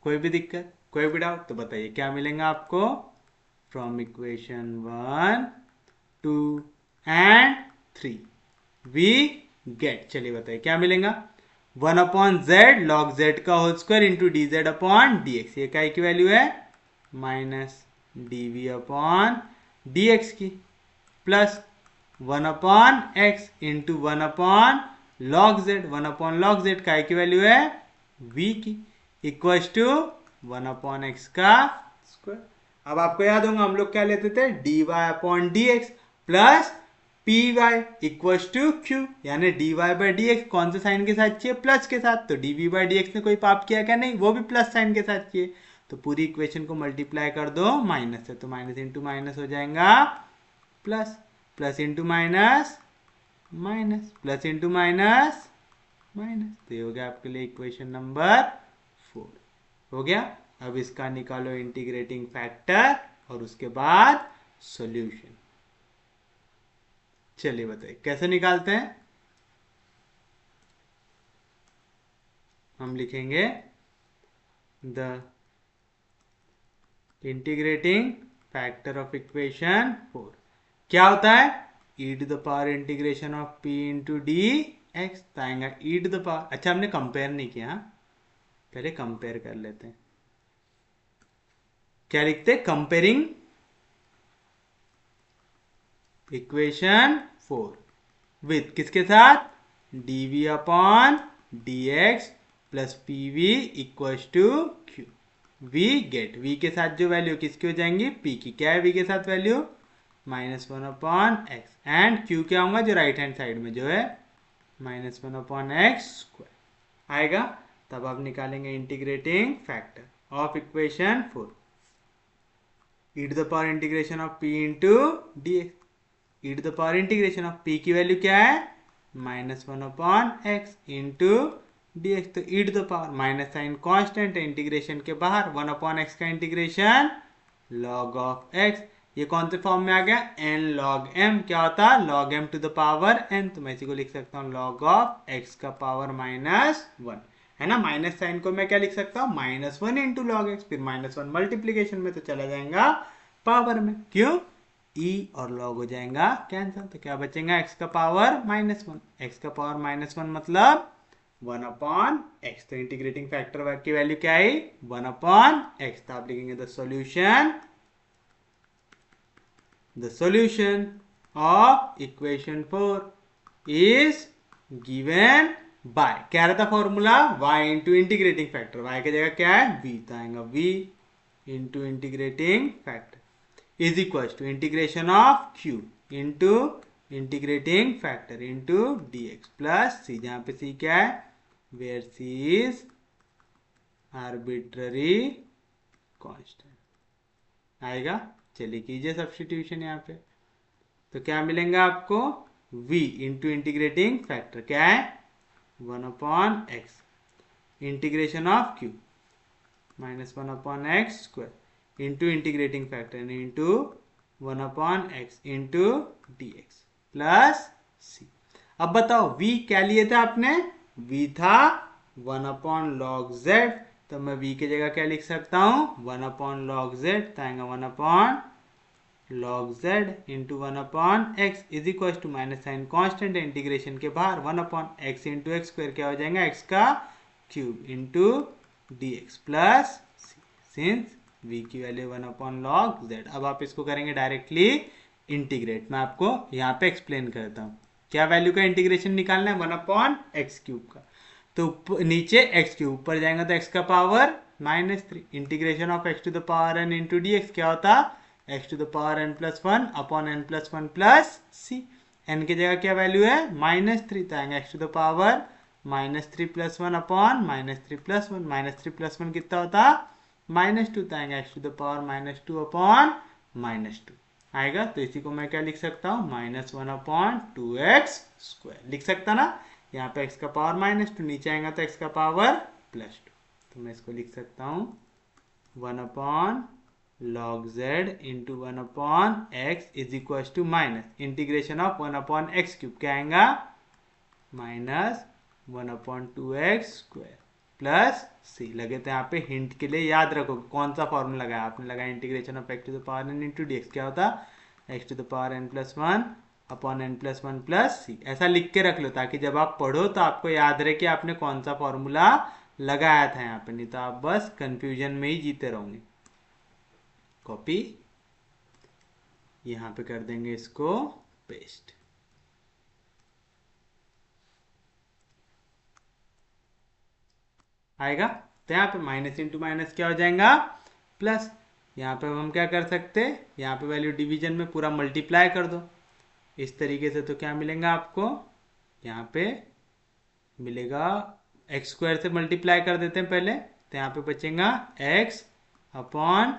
कोई भी दिक्कत, कोई भी डाउट तो बताइए, क्या मिलेगा आपको, from equation 1, 2 and 3 we get, चलिए बताइए क्या मिलेगा, 1/z log z का होल स्क्वायर इंटू dz/dx, ये क्या की वैल्यू है, -dv/dx की, plus 1/x into 1/log z, 1/log z का की वैल्यू है v की, इक्वल्स टू 1/x का स्क्वायर। अब आपको याद होगा हम लोग क्या लेते थे, dy/dx plus py equals to q, यानी dy/dx कौन से साइन के साथ चाहिए, प्लस के साथ, तो dv/dx ने कोई पाप किया क्या, नहीं, वो भी प्लस साइन के साथ चाहिए, तो पूरी इक्वेशन को मल्टीप्लाई कर दो माइनस से, तो माइनस इंटू माइनस हो जाएगा plus, plus into minus minus, plus into minus minus, तो ये हो गया आपके लिए इक्वेशन नंबर 4 हो गया। अब इसका निकालो इंटीग्रेटिंग फैक्टर और उसके बाद सॉल्यूशन। चलिए बताइए कैसे निकालते हैं, हम लिखेंगे the integrating factor of equation 4 क्या होता है, e to the power integration of p into D x, तो आएगा e टू द पावर, अच्छा हमने कंपेयर नहीं किया, पहले कंपेयर कर लेते हैं, क्या लिखते हैं, कंपेयरिंग इक्वेशन 4 विथ किसके साथ, dv/dx plus pv equals to q, v get, v के साथ जो वैल्यू किसकी हो जाएंगी, p की, क्या है v के साथ वैल्यू, -1/x, एंड q क्या होगा जो राइट हैंड साइड में जो है -1/x स्क्वायर आएगा। तब आप निकालेंगे integrating factor of equation 4, e to the power integration of p into dx, e to the power integration of p की वैल्यू क्या है, -1/x इंटू dx, तो e to the power minus sign constant है integration के बाहर, 1/x का integration log of x, ये कौन से फॉर्म में आ गया, n log m, क्या होता है log m to the power n, तो मैं इसी को लिख सकता हूँ log ऑफ x का पावर -1 है ना, माइनस साइन को मैं क्या लिख सकता हूँ, -1 इंटू लॉग एक्स, फिर -1 मल्टीप्लीकेशन में तो चला जाएगा पावर में, क्यों, e और log हो जाएगा कैंसिल, तो क्या बचेगा x का पावर -1, x का पावर -1 मतलब 1/x, तो इंटीग्रेटिंग फैक्टर की वैल्यू क्या है 1/x, तो आप लिखेंगे the solution of equation 4 is given by, क्या रहता formula, y into integrating factor, y की जगह क्या है v, तो आएगा v into integrating factor is equal to integration of q into integrating factor into D x plus C, जहाँ पे सी क्या है, where C is arbitrary constant आएगा। चलिए कीजिए सब्स्टिट्यूशन यहाँ पे, तो क्या मिलेंगे आपको, v इंटू इंटीग्रेटिंग फैक्टर क्या है 1/x integration of q -1/x² into integrating factor into 1/x into dx plus c। अब बताओ v क्या लिए थे आपने, v था 1/log z, तो मैं v की जगह क्या लिख सकता हूँ 1/log z, तो आएगा 1/log z into 1/x is equal to minus sign constant integration के बाहर 1/x इंटू एक्स स्क्वायर क्या हो जाएगा x का cube into dx plus since v की वैल्यू 1/log z। अब आप इसको करेंगे डायरेक्टली इंटीग्रेट, मैं आपको यहाँ पे एक्सप्लेन करता हूँ। क्या वैल्यू का इंटीग्रेशन निकालना है 1/x³ का, तो नीचे x क्यूब, ऊपर जाएगा तो x का power -3 integration of x to the power n into dx क्या होता x to the power n plus 1 upon n plus 1 plus c। n की जगह क्या वैल्यू है -3, तो आएगा x to the power -3 plus 1 upon -3 plus 1, -3 plus 1 कितना होता -2, तो आएगा x to the power -2 upon -2 आएगा। तो इसी को मैं क्या लिख सकता हूँ -1/2x² लिख सकता ना, यहाँ पे x का पावर -2, नीचे आएगा तो x का पावर +2, तो मैं इसको लिख सकता हूँ 1/log z into 1/x is equal to minus integration of 1/x³ क्या आएगा -1/2x² प्लस सी। लगे तो यहाँ पे हिंट के लिए याद रखो कौन सा फॉर्मूला लगाया आपने, लगाया integration of x to the power n into dx क्या होता x to the power n plus 1 upon n plus 1 plus C. ऐसा लिख के रख लो ताकि जब आप पढ़ो तो आपको याद रहे कि आपने कौन सा फॉर्मूला लगाया था यहाँ पे, नहीं तो आप बस कंफ्यूजन में ही जीते रहोगे। कॉपी यहाँ पे कर देंगे इसको पेस्ट, आएगा। तो यहाँ पे माइनस इंटू माइनस क्या हो जाएगा प्लस, यहाँ पे हम क्या कर सकते हैं, यहाँ पे वैल्यू डिवीजन में पूरा मल्टीप्लाई कर दो इस तरीके से, तो क्या मिलेगा आपको, यहाँ पे मिलेगा x² से मल्टीप्लाई कर देते हैं पहले, तो यहाँ पे बचेगा x upon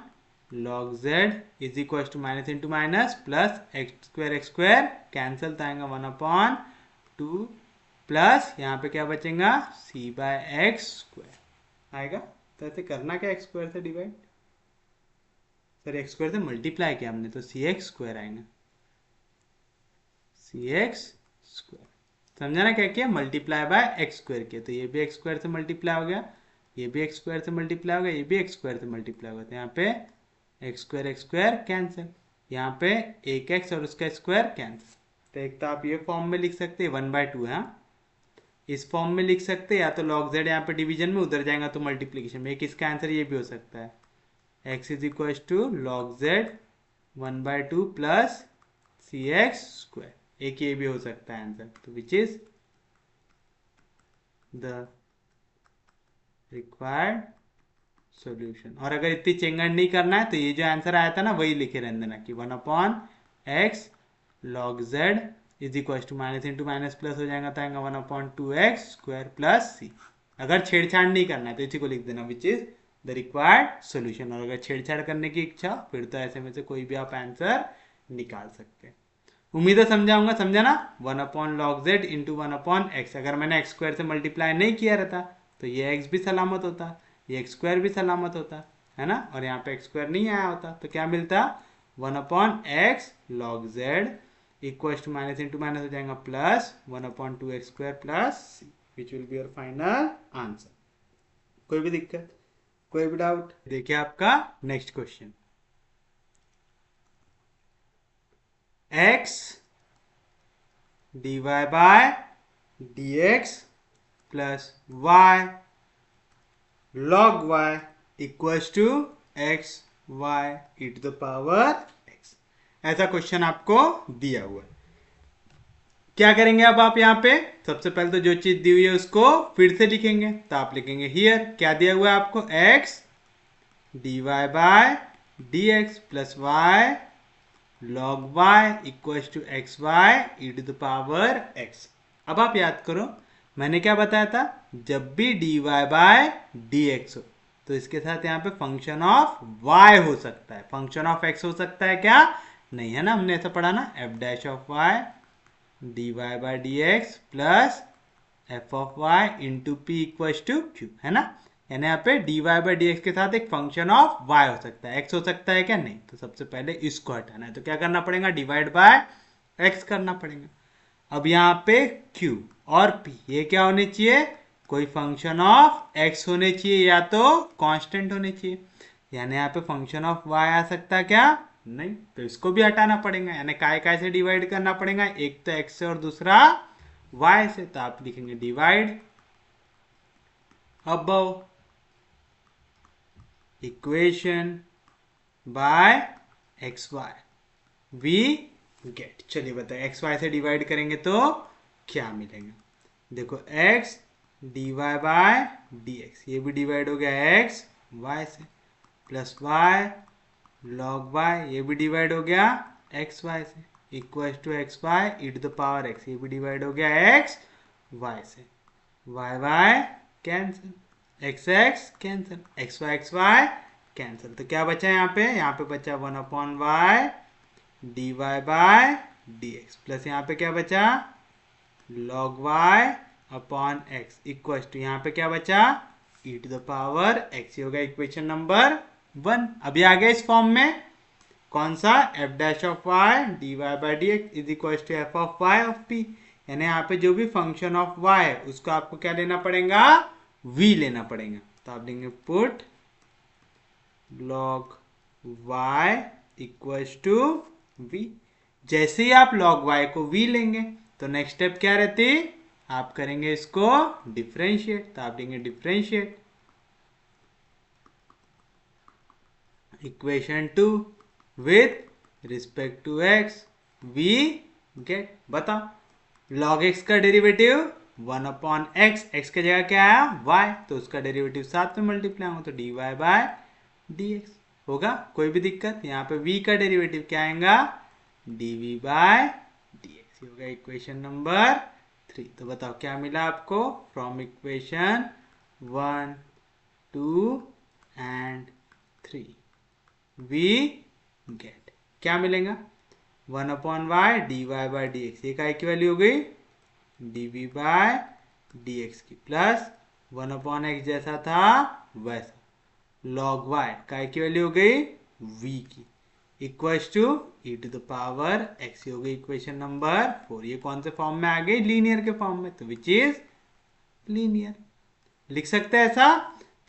log z is equal to minus into minus plus x² cancel, तो आएगा 1/2 प्लस यहाँ पे क्या बचेगा c/x² आएगा। तो ऐसे करना क्या x² से डिवाइड, सर x² से मल्टीप्लाई किया हमने तो cx² आएगा, cx², समझा ना क्या किया, मल्टीप्लाई बाय x² किया, तो ये भी x² से मल्टीप्लाई हो गया, ये भी x² से मल्टीप्लाई हो गया, ये भी x² से मल्टीप्लाई हो गया, तो यहाँ पे x² कैंसिल, यहाँ पे एक x और उसका स्क्वायर कैंसिल। तो एक तो आप ये फॉर्म में लिख सकते हैं 1/2 है, इस फॉर्म में लिख सकते हैं, या तो log z यहाँ पे डिवीजन में, उधर जाएगा तो मल्टीप्लीकेशन में। एक इसका आंसर ये भी हो सकता है x is equal to log z 1/2 plus cx², एक ये भी हो सकता है आंसर, तो which is the required solution. और अगर इतनी चेंगन नहीं करना है तो ये जो आंसर आया था ना वही लिखे रहने देना कि 1/x log z is equal to minus into minus plus हो जाएगा, तो आएगा 1/2x² प्लस c। अगर छेड़छाड़ नहीं करना है तो इसी को लिख देना विच इज द रिक्वायर्ड सॉल्यूशन, और अगर छेड़छाड़ करने की इच्छा फिर तो ऐसे में से कोई भी आप आंसर निकाल सकते हैं। उम्मीद है समझाऊंगा, समझा ना, 1/log z इंटू 1/x, अगर मैंने x² से मल्टीप्लाई नहीं किया रहता तो ये x भी सलामत होता, ये x² भी सलामत होता है ना, और यहाँ पे x² नहीं आया होता, तो क्या मिलता 1/x log z equal to minus into minus हो जाएगा plus 1/2x² plus c, which will be your final answer. कोई भी दिक्कत, कोई भी डाउट? देखिए आपका next question, x dy by dx plus y log y equals to x y e to the power x। ऐसा क्वेश्चन आपको दिया हुआ है। क्या करेंगे अब आप यहाँ पे, सबसे पहले तो जो चीज दी हुई है उसको फिर से लिखेंगे, तो आप लिखेंगे हियर क्या दिया हुआ है आपको, x dy by dx plus y log y equals to X Y E to the power X. अब आप याद करो मैंने क्या बताया था, जब भी dy बाय dx हो तो इसके साथ यहाँ पे फंक्शन ऑफ y हो सकता है, फंक्शन ऑफ x हो सकता है क्या, नहीं है ना, हमने ऐसा पढ़ा ना, f dash of y dy by dx plus F of Y into P equals to Q, है ना। यानी यहाँ पे D Y by D x के साथ एक फंक्शन ऑफ वाई हो सकता है, एक्स हो सकता है क्या, नहीं। तो सबसे पहले इसको हटाना है, तो क्या करना पड़ेगा, डिवाइड बाय एक्स करना पड़ेगा। अब यहाँ पे Q और P ये क्या होने चाहिए, कोई फंक्शन ऑफ x होने चाहिए या तो कांस्टेंट होने चाहिए। यानी यहाँ पे फंक्शन ऑफ y आ सकता है क्या, नहीं। तो इसको भी हटाना पड़ेगा, यानी काय काय से डिवाइड करना पड़ेगा, एक तो x से और दूसरा y से। तो आप लिखेंगे divide above equation by X Y we get. चलिए बताए एक्स वाई से डिवाइड करेंगे तो क्या मिलेगा, देखो x dy बाय dx, ये भी डिवाइड हो गया x y से, प्लस y log y, ये भी डिवाइड हो गया x y से, equal to X Y E to the power x, ये भी डिवाइड हो गया x y से, y y cancel, x x cancel, x y cancel. तो क्या बचा यहाँ पे बचा 1/y dy by dx, plus यहाँ पे क्या बचा log y upon x equal to यहाँ पे क्या बचा e to the power x, होगा इक्वेशन नंबर 1। अभी आ गया इस फॉर्म में कौन सा, f dash of y dy by dx is equal to f of y of p। यानी यहाँ पे जो भी फंक्शन ऑफ y है उसको आपको क्या लेना पड़ेगा, v लेना पड़ेगा। तो आप देंगे put log y equals to v। जैसे ही आप log y को v लेंगे तो नेक्स्ट स्टेप क्या रहती, आप करेंगे इसको डिफरेंशिएट। तो आप देंगे differentiate equation 2 with respect to x, we get, बताओ log x का डेरिवेटिव 1/x, x की जगह क्या आया y, तो उसका डेरिवेटिव साथ में मल्टीप्लाई होगा तो dy बाय dx होगा। कोई भी दिक्कत, यहाँ पे v का डेरिवेटिव क्या आएगा dv बाय dx, होगा इक्वेशन नंबर 3। तो बताओ क्या मिला आपको, from equation 1 2 and 3 we get, क्या मिलेगा 1/y dy बाय dx, ये काय की वैल्यू हो गई dv बाय dx की, प्लस 1/x जैसा था वैसा log y काय की वैल्यू हो गई v की, equals to e to the power x, हो गई इक्वेशन नंबर 4। ये कौन से फॉर्म में आ गई, लीनियर के फॉर्म में, तो विच इज लीनियर, लिख सकते हैं ऐसा।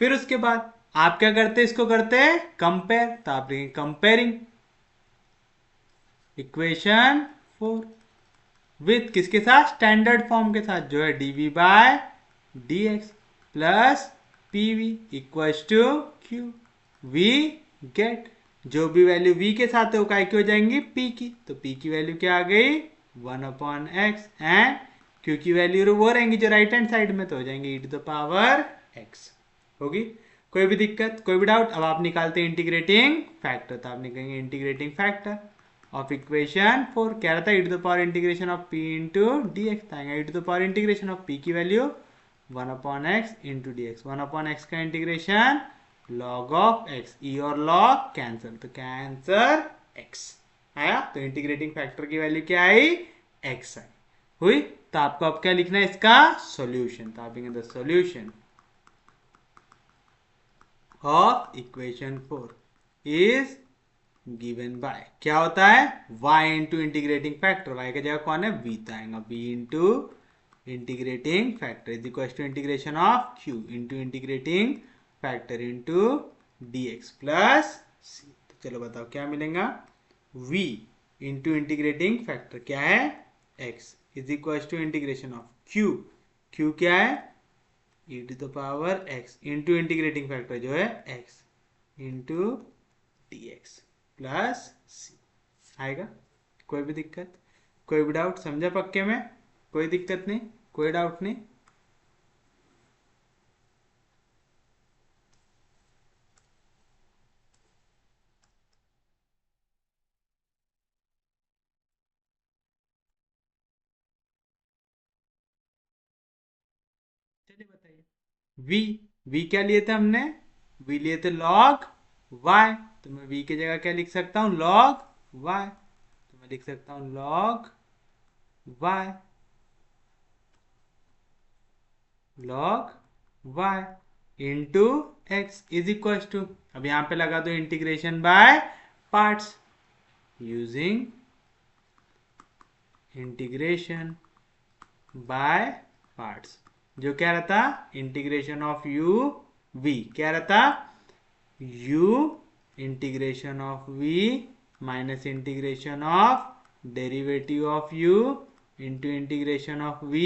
फिर उसके बाद आप क्या करते हैं, इसको करते हैं कंपेयर। तो आप लिखेंगे कंपेयरिंग इक्वेशन 4 विथ किसके साथ, स्टैंडर्ड फॉर्म के साथ जो है dv by dx plus pv equals to q, we get, जो भी वैल्यू v के साथ है वो काय की हो जाएंगी p की, तो p की वैल्यू क्या आ गई 1/x एंड q की वैल्यू वो रहेंगी जो राइट हैंड साइड में, तो हो जाएंगे e to the power x होगी। कोई भी दिक्कत, कोई भी डाउट, अब आप निकालते हैं इंटीग्रेटिंग फैक्टर। तो आप निकालेंगे इंटीग्रेटिंग फैक्टर ऑफ इक्वेशन 4, क्या रहता है e to the power integration of p into D x, आएगा e to the power integration of p की value 1/x into D X, 1/x का integration log of x, e और log cancel, तो क्या answer x आया। तो integrating factor की value क्या आई, x आई हुई। तो आपको अब क्या लिखना है, इसका सॉल्यूशन। तो आप लिखेंगे the solution of equation 4 is given by, क्या होता है y into integrating factor, y की जगह कौन है v, तो आएगा v into integrating factor is equal to integration of q into integrating factor into dx plus c। तो चलो बताओ क्या मिलेगा, v इंटू इंटीग्रेटिंग फैक्टर क्या है x is equal to integration of q, q क्या है e to the power x into integrating factor जो है x into dx plus c आएगा। कोई भी दिक्कत, कोई भी डाउट, समझा पक्के में, कोई दिक्कत नहीं, कोई डाउट नहीं। चलिए बताइए। v क्या लिए थे हमने? v लिए थे log y, तो मैं v की जगह क्या लिख सकता हूँ? log y। तो मैं लिख सकता हूँ log y, log y into X is equal to, अब यहां पे लगा दो integration by parts, using integration by parts. जो क्या रहता? इंटीग्रेशन ऑफ u v क्या रहता? u integration of v minus integration of derivative of u into integration of v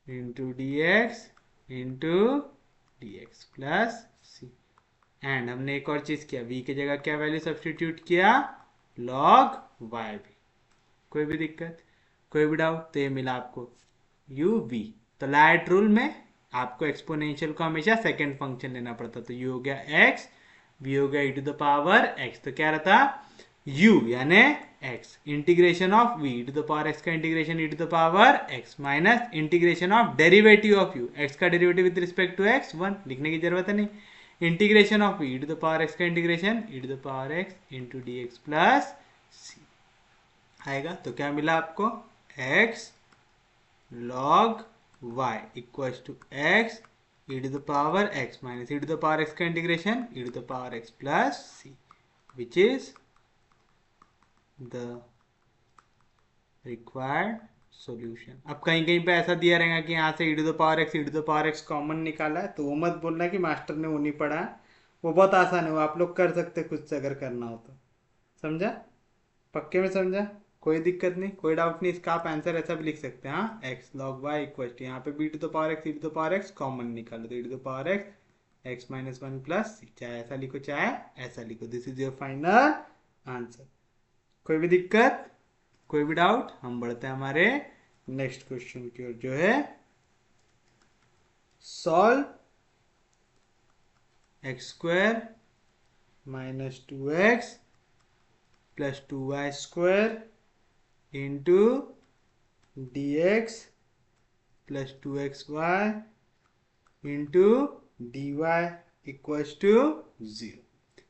into dx into dx plus c। And हमने एक और चीज किया, v की जगह क्या वैल्यू सब्स्टिट्यूट किया? log y भी। कोई भी दिक्कत, कोई भी डाउट? तो ये मिला आपको u v। तो लाइट रूल में आपको एक्सपोनेंशियल को हमेशा सेकंड फंक्शन लेना पड़ता, तो u हो गया x, v हो गया e to the power x, तो क्या रहता? u यानी x integration of v to the power x का integration e to the power x minus integration of derivative of u, x का derivative with respect to x 1, लिखने की जरूरत है नहीं, integration of e to the power x का integration e to the power x into D x plus सी आएगा। तो क्या मिला आपको? x log y equals to x e to the power x minus e to the power x का integration e to the power x plus c, which is the required solution. अब कहीं कहीं पे ऐसा दिया रहेगा कि यहाँ से e to the power x e to the power x common निकाला है, तो वो मत बोलना कि मास्टर ने वो नहीं पढ़ा है, वो बहुत आसान है, वो आप लोग कर सकते खुद से अगर करना हो तो। समझा? पक्के में समझा? कोई दिक्कत नहीं, कोई डाउट नहीं, इसका आप आंसर ऐसा भी लिख सकते हैं। हाँ, X log Y equal to, यहाँ पे B to the power X E to the power X common निकालो, तो E to the power X X minus one plus सी, चाहे ऐसा लिखो चाहे ऐसा लिखो, this is your final answer. कोई भी दिक्कत, कोई भी डाउट? हम बढ़ते हैं हमारे नेक्स्ट क्वेश्चन की ओर, जो है solve x square minus 2x plus 2y square into dx plus 2xy into dy equals to 0।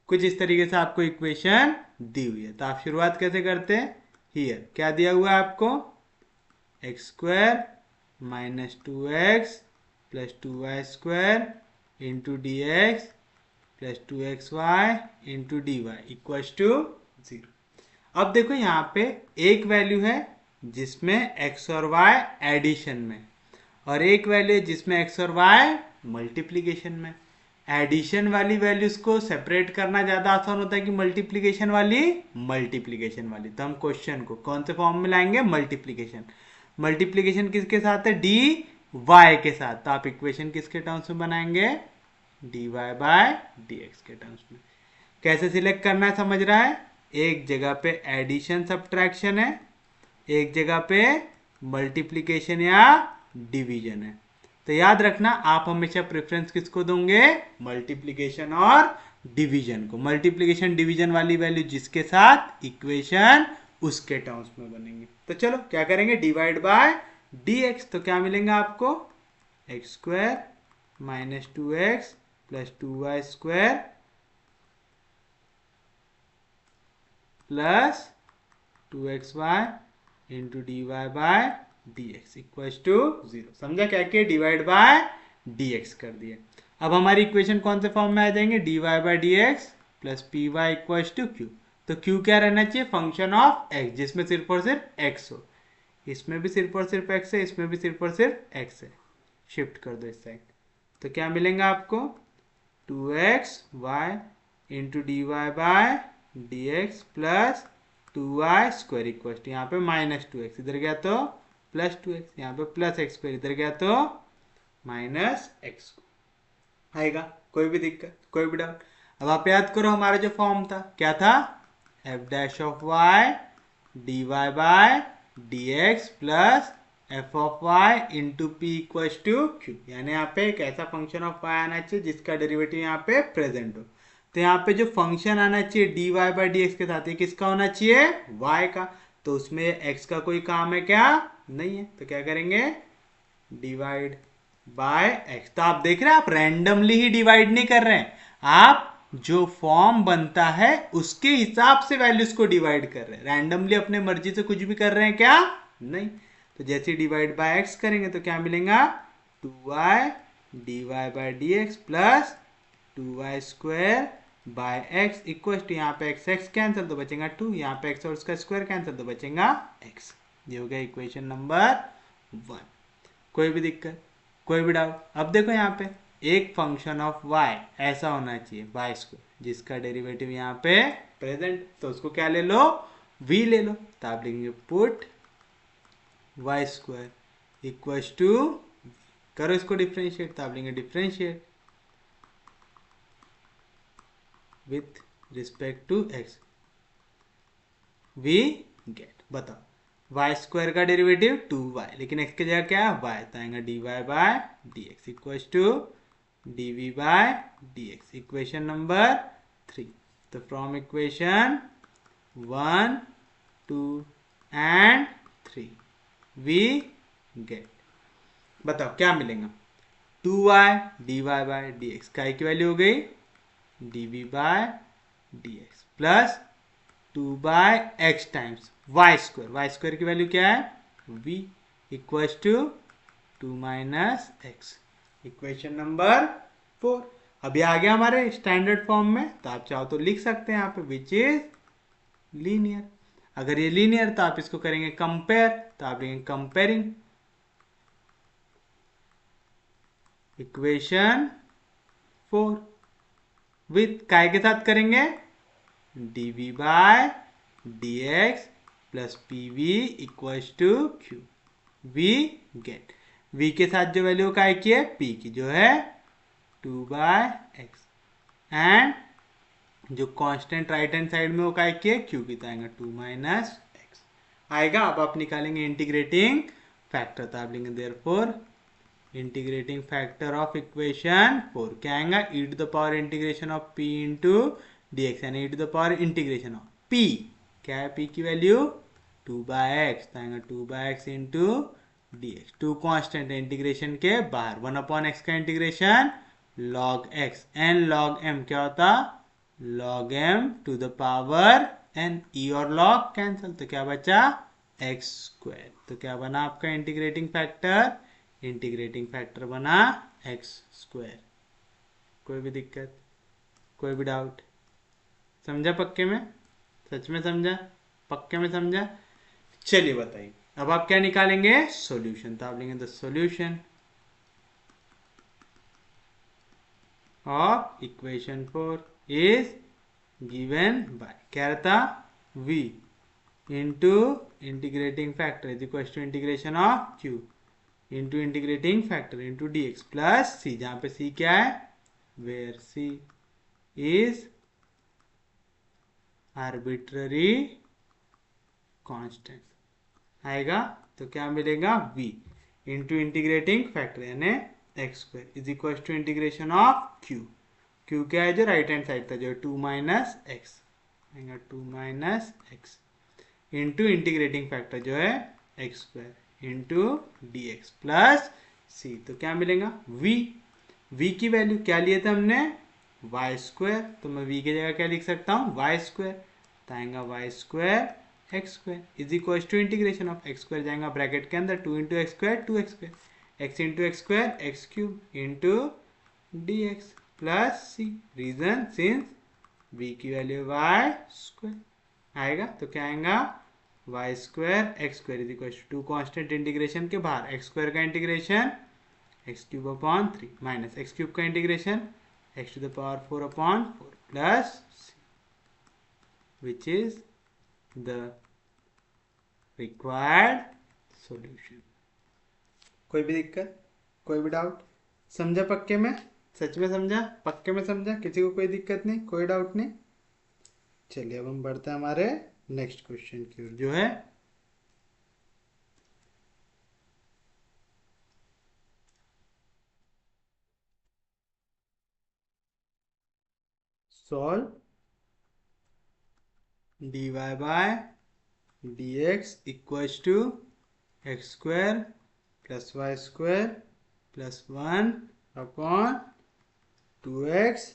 कुछ इस तरीके से आपको इक्वेशन दी हुई है, तो आप शुरुआत कैसे करते हैं? हियर क्या दिया हुआ है आपको? X square minus 2x plus 2y square into D x plus 2xy into D Y equals to 0। अब देखो यहाँ पे एक वैल्यू है जिसमें x और y एडिशन में, और एक वैल्यू है जिसमें x और y मल्टीप्लीकेशन में। एडिशन वाली वैल्यूज को सेपरेट करना ज्यादा आसान होता है कि मल्टीप्लीकेशन वाली? मल्टीप्लीकेशन वाली। तो हम क्वेश्चन को कौन से फॉर्म में लाएंगे? मल्टीप्लीकेशन। मल्टीप्लीकेशन किसके साथ है? डी वाई के साथ, तो आप इक्वेशन किसके टर्म्स में बनाएंगे? D Y by D x के टर्म्स में। कैसे सिलेक्ट करना है समझ रहा है? एक जगह पे एडिशन सब्ट्रैक्शन है, एक जगह पे मल्टीप्लिकेशन या डिवीजन है। तो याद रखना, आप हमेशा प्रेफरेंस किसको दोगे? मल्टीप्लिकेशन और डिवीजन को। मल्टीप्लिकेशन डिवीजन वाली वैल्यू जिसके साथ इक्वेशन उसके टर्म्स में बनेंगे। तो चलो क्या करेंगे? डिवाइड बाय डी एक्स, तो क्या मिलेंगे आपको? X square minus 2x plus 2y square plus 2xy into D Y by D x equal to 0। समझा क्या कि डिवाइड बाय डी एक्स कर दिए। अब हमारी इक्वेशन कौन से फॉर्म में आ जाएंगे? D Y by D x plus P Y equal to q. तो क्यू क्या रहना चाहिए? फंक्शन ऑफ एक्स, जिसमें सिर्फ और सिर्फ एक्स हो। इसमें भी सिर्फ और सिर्फ एक्स है, इसमें भी सिर्फ और सिर्फ एक्स है। शिफ्ट कर दो इस साइड, तो क्या मिलेंगे आपको? 2xy into D Y by D x plus 2y square equal to, यहाँ पे माइनस 2x, इधर गया तो प्लस 2x, यहाँ पे प्लस एक्स स्क्वायर, इधर गया तो माइनस एक्स आएगा। कोई भी दिक्कत, कोई भी डाउट? अब आप याद करो हमारा जो फॉर्म था, क्या था? F dash of Y D Y by D x plus F of Y into p equal to Q. यानी यहाँ पे एक ऐसा फंक्शन ऑफ वाई आना चाहिए जिसका डेरिवेटिव यहाँ पे प्रेजेंट हो। तो यहाँ पे जो फंक्शन आना चाहिए D Y by D x के साथ, ये किसका होना चाहिए? y का। तो उसमें x का कोई काम है क्या? नहीं है। तो क्या करेंगे? Divide bye x। तो आप देख रहे हैं, आप रैंडमली ही डिवाइड नहीं कर रहे हैं, आप जो फॉर्म बनता है उसके हिसाब से वैल्यूज को डिवाइड कर रहे हैं। रैंडमली अपने मर्जी से कुछ भी कर रहे हैं क्या? नहीं। तो जैसे डिवाइड बाय x करेंगे तो क्या मिलेगा? 2y dy by dx plus 2y square by x equal to, यहाँ पे x x कैंसिल तो बचेगा 2, यहाँ पे x और उसका स्क्वायर कैंसिल तो बचेगा x। ये हो गया इक्वेशन नंबर 1। कोई भी दिक्कत, कोई भी डाउट? अब देखो यहाँ पे एक फंक्शन ऑफ y ऐसा होना चाहिए y स्क्वायर जिसका डेरिवेटिव यहाँ पे प्रेजेंट, तो उसको क्या ले लो? v ले लो। तो आप लिखेंगे put y square equal to, करो इसको डिफ्रेंशिएट, तो आप लेंगे differentiate with respect to x, we get, बताओ y स्क्वायर का डेरिवेटिव 2y, लेकिन x की जगह क्या है? y, तो आएगा dy by dx equal to dv by dx। Equation number 3। तो from equation 1 2 and 3 we get, बताओ क्या मिलेगा? 2y dy बाय dx का की वैल्यू हो गई dv by dx plus 2 by x times y square. Y square की value क्या है? v equal to 2 minus x. Equation number 4। अभी आ गया हमारे स्टैंडर्ड फॉर्म में, तो आप चाहो तो लिख सकते हैं यहाँ पे विच इज लीनियर। अगर ये लीनियर तो आप इसको करेंगे कंपेयर, तो आप लिखेंगे कंपेयरिंग इक्वेशन 4 विथ काय के साथ करेंगे? dv by dx plus pv equals to q। v get, v के साथ जो वैल्यू काय की है? p की, जो है 2 बाय एक्स, एंड जो कांस्टेंट राइट हैंड साइड में वो काय की है? q की, तो आएगा 2 माइनस एक्स आएगा। अब आप निकालेंगे इंटीग्रेटिंग फैक्टर, तो आप लेंगे therefore integrating factor of equation 4 क्या आएगा? E to the power integration of p into dx, यानी E to the power integration of p, क्या है p की वैल्यू? 2 बाय एक्स, तो आएगा 2 by x into dx। 2 constant है इंटीग्रेशन के बाहर, 1 अपॉन एक्स का integration log x, n log m क्या होता? log m to the power n, e और log कैंसिल, तो क्या बचा? x square. तो क्या बना आपका इंटीग्रेटिंग फैक्टर? इंटीग्रेटिंग फैक्टर बना एक्स स्क्वायर। कोई भी दिक्कत, कोई भी डाउट? समझा पक्के में? सच में समझा? पक्के में समझा? चलिए बताइए, अब आप क्या निकालेंगे? सॉल्यूशन। तो आप लेंगे the solution of equation 4 is given by, क्या रहता? v into integrating factor is equal to integration of q into integrating factor into D x plus C, जहां पे सी क्या है? Where C is arbitrary constant आएगा। तो क्या मिलेगा? v इंटू इंटीग्रेटिंग फैक्टर यानी X square is equal to integration of q। q क्या है? जो राइट हैंड साइड था, जो 2 माइनस एक्स आएगा, 2 minus X into integrating factor जो है x square into D x plus सी। तो क्या मिलेगा? v। v की वैल्यू क्या लिए थे हमने? वाई स्क्वायर, तो मैं v की जगह क्या लिख सकता हूँ? वाई स्क्वायर, तो आएगा Y square X square is equal to integration of x square जाएगा ब्रैकेट के अंदर 2 into x square 2 X square, X into x square X cube into D x plus C. Reason since v की value Y square आएगा, तो क्या आएगा? Y square X square is equal to constant integration के बाहर X square का integration X cube upon 3 minus X cube का integration x to the power 4 upon 4 plus which is the required solution. कोई भी दिक्कत, कोई भी डाउट? समझा पक्के में? सच में समझा? पक्के में समझा? किसी को कोई दिक्कत नहीं, कोई डाउट नहीं? चलिए अब हम बढ़ते हैं हमारे नेक्स्ट क्वेश्चन की ओर, जो है solve dy by dx equals to x square plus y square plus 1 upon 2x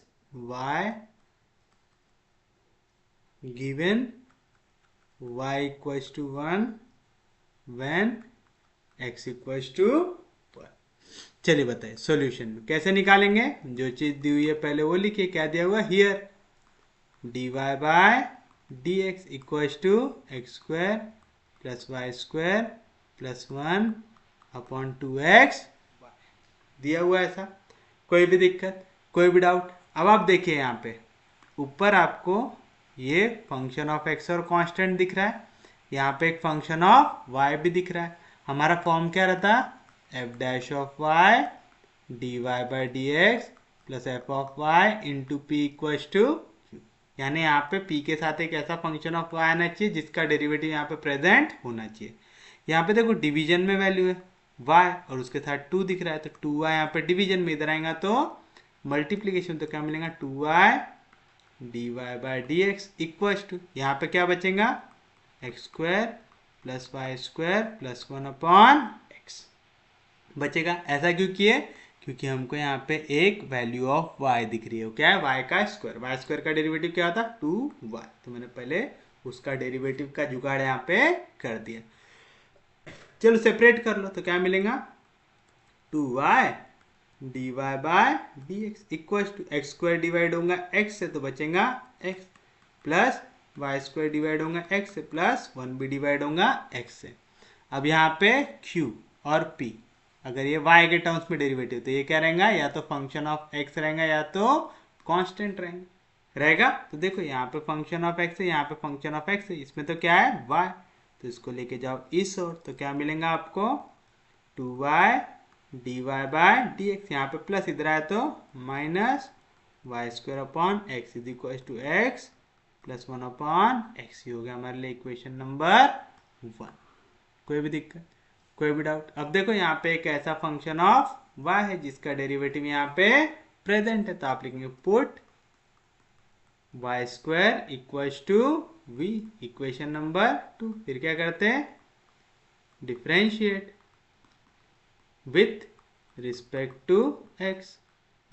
y given y equals to 1 when x equals to 1। चलिए बताइए सॉल्यूशन में कैसे निकालेंगे। जो चीज दी हुई है पहले वो लिखिए। क्या दिया हुआ here dy by D x equals to x square plus y square plus 1 upon 2x दिया हुआ है ऐसा। कोई भी दिक्कत, कोई भी डाउट। अब आप देखिए यहाँ पे ऊपर आपको ये फंक्शन ऑफ एक्स और कांस्टेंट दिख रहा है, यहाँ पे एक फंक्शन ऑफ वाई भी दिख रहा है। हमारा फॉर्म क्या रहता f dash of Y D Y by D x plus F of Y into P equals to Q. यानी यहाँ पे p के साथ एक ऐसा फंक्शन ऑफ y आना चाहिए जिसका डेरिवेटिव यहाँ पे प्रेजेंट होना चाहिए। यहाँ पे देखो डिवीजन में वैल्यू है y और उसके साथ 2 दिख रहा है, तो 2y यहाँ पे डिवीजन में, इधर आएगा तो मल्टीप्लीकेशन, तो क्या मिलेगा 2y d Y by D x equals to, यहाँ पे क्या बचेगा x square plus y square plus 1 upon x बचेगा। ऐसा क्यों किए, क्योंकि हमको यहाँ पे एक वैल्यू ऑफ y दिख रही है। क्या है y का स्क्वायर, y स्क्वायर का डेरिवेटिव क्या होता 2y, तो मैंने पहले उसका डेरिवेटिव का जुगाड़ यहाँ पे कर दिया। चलो सेपरेट कर लो, तो क्या मिलेगा 2y d Y by D x equal to x square divide होगा x से तो बचेगा x plus y square divide होगा x से प्लस 1 भी डिवाइड होगा x से। अब यहाँ पे q और p अगर ये y के टर्म्स में डेरिवेटिव, तो ये क्या रहेगा या तो फंक्शन ऑफ x रहेगा या तो कांस्टेंट रहेगा। तो देखो यहाँ पे फंक्शन ऑफ x है, यहाँ पे फंक्शन ऑफ x है, इसमें तो क्या है y, तो इसको लेके जाओ इस ओर, तो क्या मिलेगा आपको 2y d Y by D x, यहाँ पे प्लस इधर आया तो minus y square upon x is equal to x plus 1 upon x. हो गया हमारे लिए इक्वेशन नंबर 1। कोई भी दिक्कत, कोई भी डाउट। अब देखो यहाँ पे एक ऐसा फंक्शन ऑफ y है जिसका डेरिवेटिव यहाँ पे प्रेजेंट है, तो आप लिखेंगे put y square equals to v equation number 2। फिर क्या करते हैं differentiate with respect to x,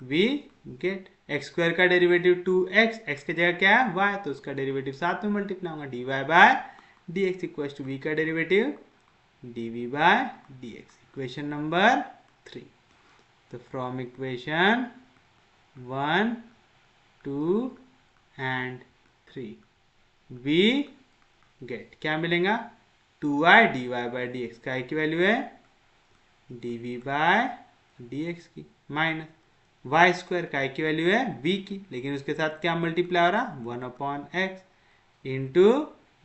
we get x square का डेरिवेटिव 2x, x की जगह क्या है y, तो उसका डेरिवेटिव साथ में मल्टीप्लाई होगा dy by D x equal to v का derivative dv by dx equation number 3। तो from equation 1 2 and 3 we get क्या मिलेगा 2y dy बाय dx का की वैल्यू है dv बाय dx की माइनस वाई स्क्वायर का की वैल्यू है v की, लेकिन उसके साथ क्या मल्टीप्लाई हो रहा 1 upon x into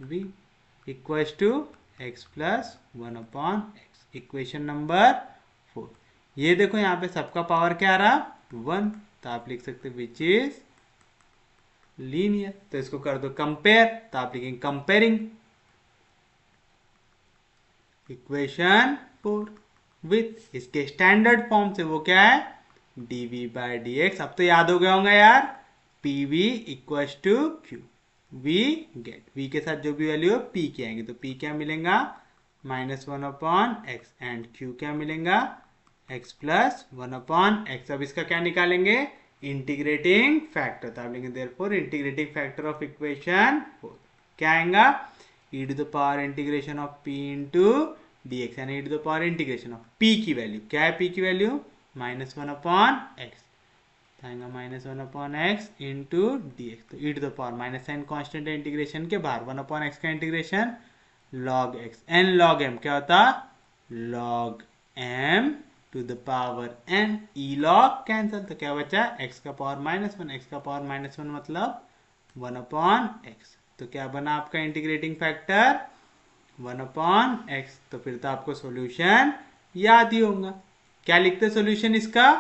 v equals to x plus 1 upon x equation number 4। ये देखो यहाँ पे सबका पावर क्या आ रहा 1, तो आप लिख सकते विच इज लीनियर। तो इसको कर दो कंपेयर, तो आप लिखेंगे कंपेयरिंग इक्वेशन 4 विथ इसके स्टैंडर्ड फॉर्म से, वो क्या है dv बाय dx। अब तो याद हो गया होगा यार pv equals to q, v get v के साथ जो भी वैल्यू है p की आएंगे, तो p क्या मिलेगा -1 अपॉन x एंड q क्या मिलेगा x प्लस 1 अपॉन x। अब इसका क्या निकालेंगे इंटीग्रेटिंग फैक्टर, तो आप लेंगे therefore integrating factor of equation 4 क्या आएगा e to the power integration of p into dx, यानी e to the power integration of p की वैल्यू क्या है, p की वैल्यू -1 अपॉन एक्स, आएगा -1 upon x into D x. तो E to the power minus sign constant है integration के बाहर, 1 अपॉन एक्स का integration log X N log M क्या होता log M to the power N, E log cancel, तो क्या बचा एक्स का पावर -1, एक्स का पावर -1 मतलब 1 अपॉन एक्स। तो क्या बना आपका इंटीग्रेटिंग फैक्टर 1 अपॉन एक्स। तो फिर तो आपको सॉल्यूशन याद ही होगा। क्या लिखते सॉल्यूशन इसका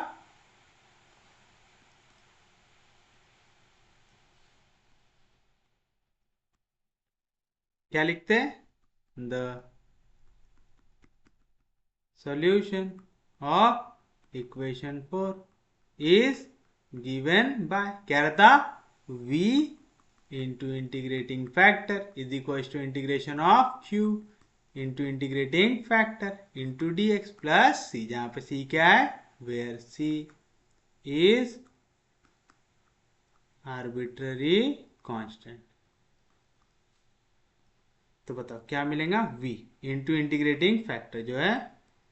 क्या लिखते the solution of equation 4 is given by क्या रहता v into integrating factor is equals to integration of q into integrating factor into dx plus c, जहां पे c क्या है, where c is arbitrary constant। तो बताओ क्या मिलेगा, v इंटू इंटीग्रेटिंग फैक्टर जो है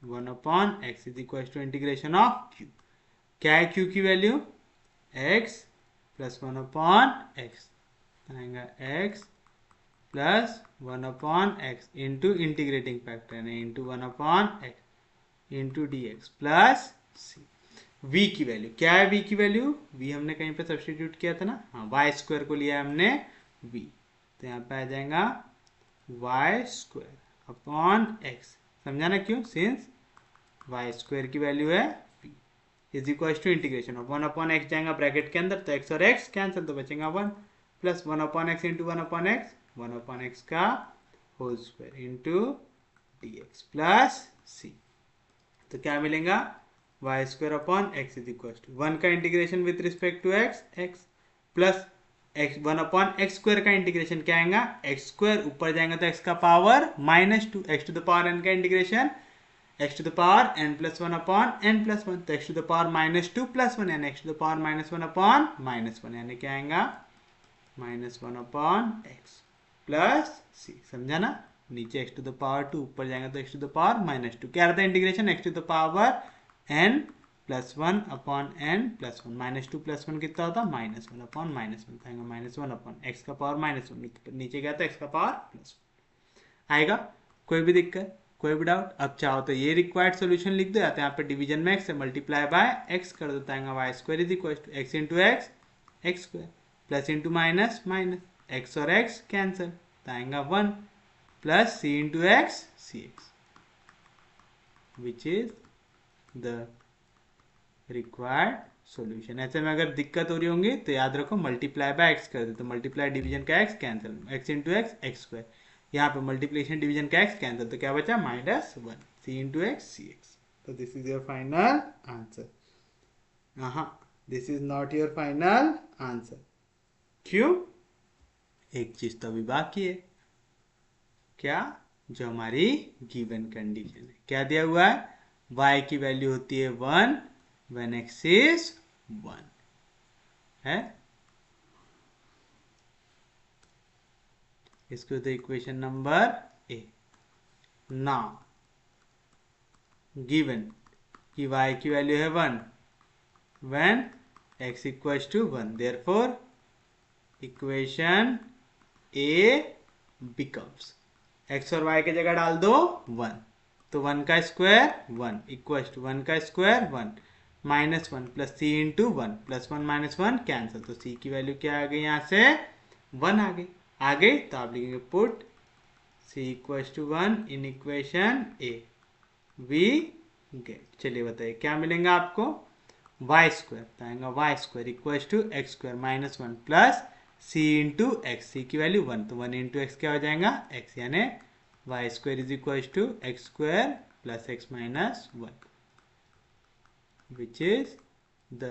1/x is equal to integration of q। क्या है q की वैल्यू, x प्लस 1/x, आएगा x plus 1/x into integrating factor नहीं into 1/x into dx plus c। v की वैल्यू क्या है, v की वैल्यू, v हमने कहीं पे सब्स्टिट्यूट किया था ना, हाँ y स्क्वायर को लिया हमने v, तो यहाँ पे आ जाएगा y स्क्वायर अपॉन x, समझा ना क्यों, सिंस y स्क्वायर की वैल्यू है v is equal to integration of 1/x जाएगा ब्रैकेट के अंदर, तो x और x कैंसिल, तो बचेगा 1 प्लस 1/x इंटू 1/x का whole square into dx plus c। तो क्या मिलेगा, y square upon x is equal to 1 का integration with respect to x plus x 1/x square का इंटीग्रेशन क्या आएगा, एक्स स्क्वायर ऊपर जाएगा तो एक्स का power -2, x to the power n का integration x to the power n plus 1/n+1, तो x to the power -2 plus 1 यानी एक्स टू द पावर -1/-1 यानी क्या आएगा -1/x प्लस c, समझा ना, नीचे एक्स टू द पावर 2 ऊपर जाएगा तो एक्स टू द पावर -2, क्या रहता है integration x to the power n plus 1/n+1, -2 plus 1 कितना होता है -1/-1, आएगा -1/x का पावर -1, नीचे गया तो x का पावर +1 आएगा। कोई भी दिक्कत, कोई भी डाउट, अब चाहो तो ये रिक्वायर्ड सोल्यूशन लिख दो, या तो यहाँ पे डिवीजन में x से मल्टीप्लाई बाय x कर दो, आएगा Y square is equal to x into x square plus into minus x और x कैंसिल, तो आएगा 1 plus c into x c x which is the required solution. ऐसे में अगर दिक्कत हो रही होंगी तो याद रखो मल्टीप्लाई बाय एक्स कर दे, तो मल्टीप्लाई डिवीजन का x cancel, x into x square, यहाँ पे मल्टीप्लिकेशन डिवीजन का एक्स कैंसिल, तो क्या बचा -1 c into x c x. तो this is your final answer. हाँ, this is not your final answer, क्यों, एक चीज तो अभी बाकी है, क्या, जो हमारी गिवन कंडीशन है, क्या दिया हुआ है, y की वैल्यू होती है 1 when x is 1 है, इसको तो equation number A. Now given कि y की वैल्यू है 1 when x equals to 1, therefore equation A becomes x और y की जगह डाल दो 1, तो 1 का स्क्वायर 1 इक्वल टू 1 का square 1 -1 plus c into 1 plus 1 -1 cancel, तो c की वैल्यू क्या आ गई, यहाँ से 1 आ गई, तो आप लिखेंगे put c equal to 1 in equation A, we get, चलिए बताइए क्या मिलेगा आपको, वाई स्क्वायर, तो आएगा Y square equal to x square -1 plus c into x, C की वैल्यू 1, तो 1 इंटू एक्स क्या हो जाएगा x, यानी y square is equal to x square plus x -1 which is the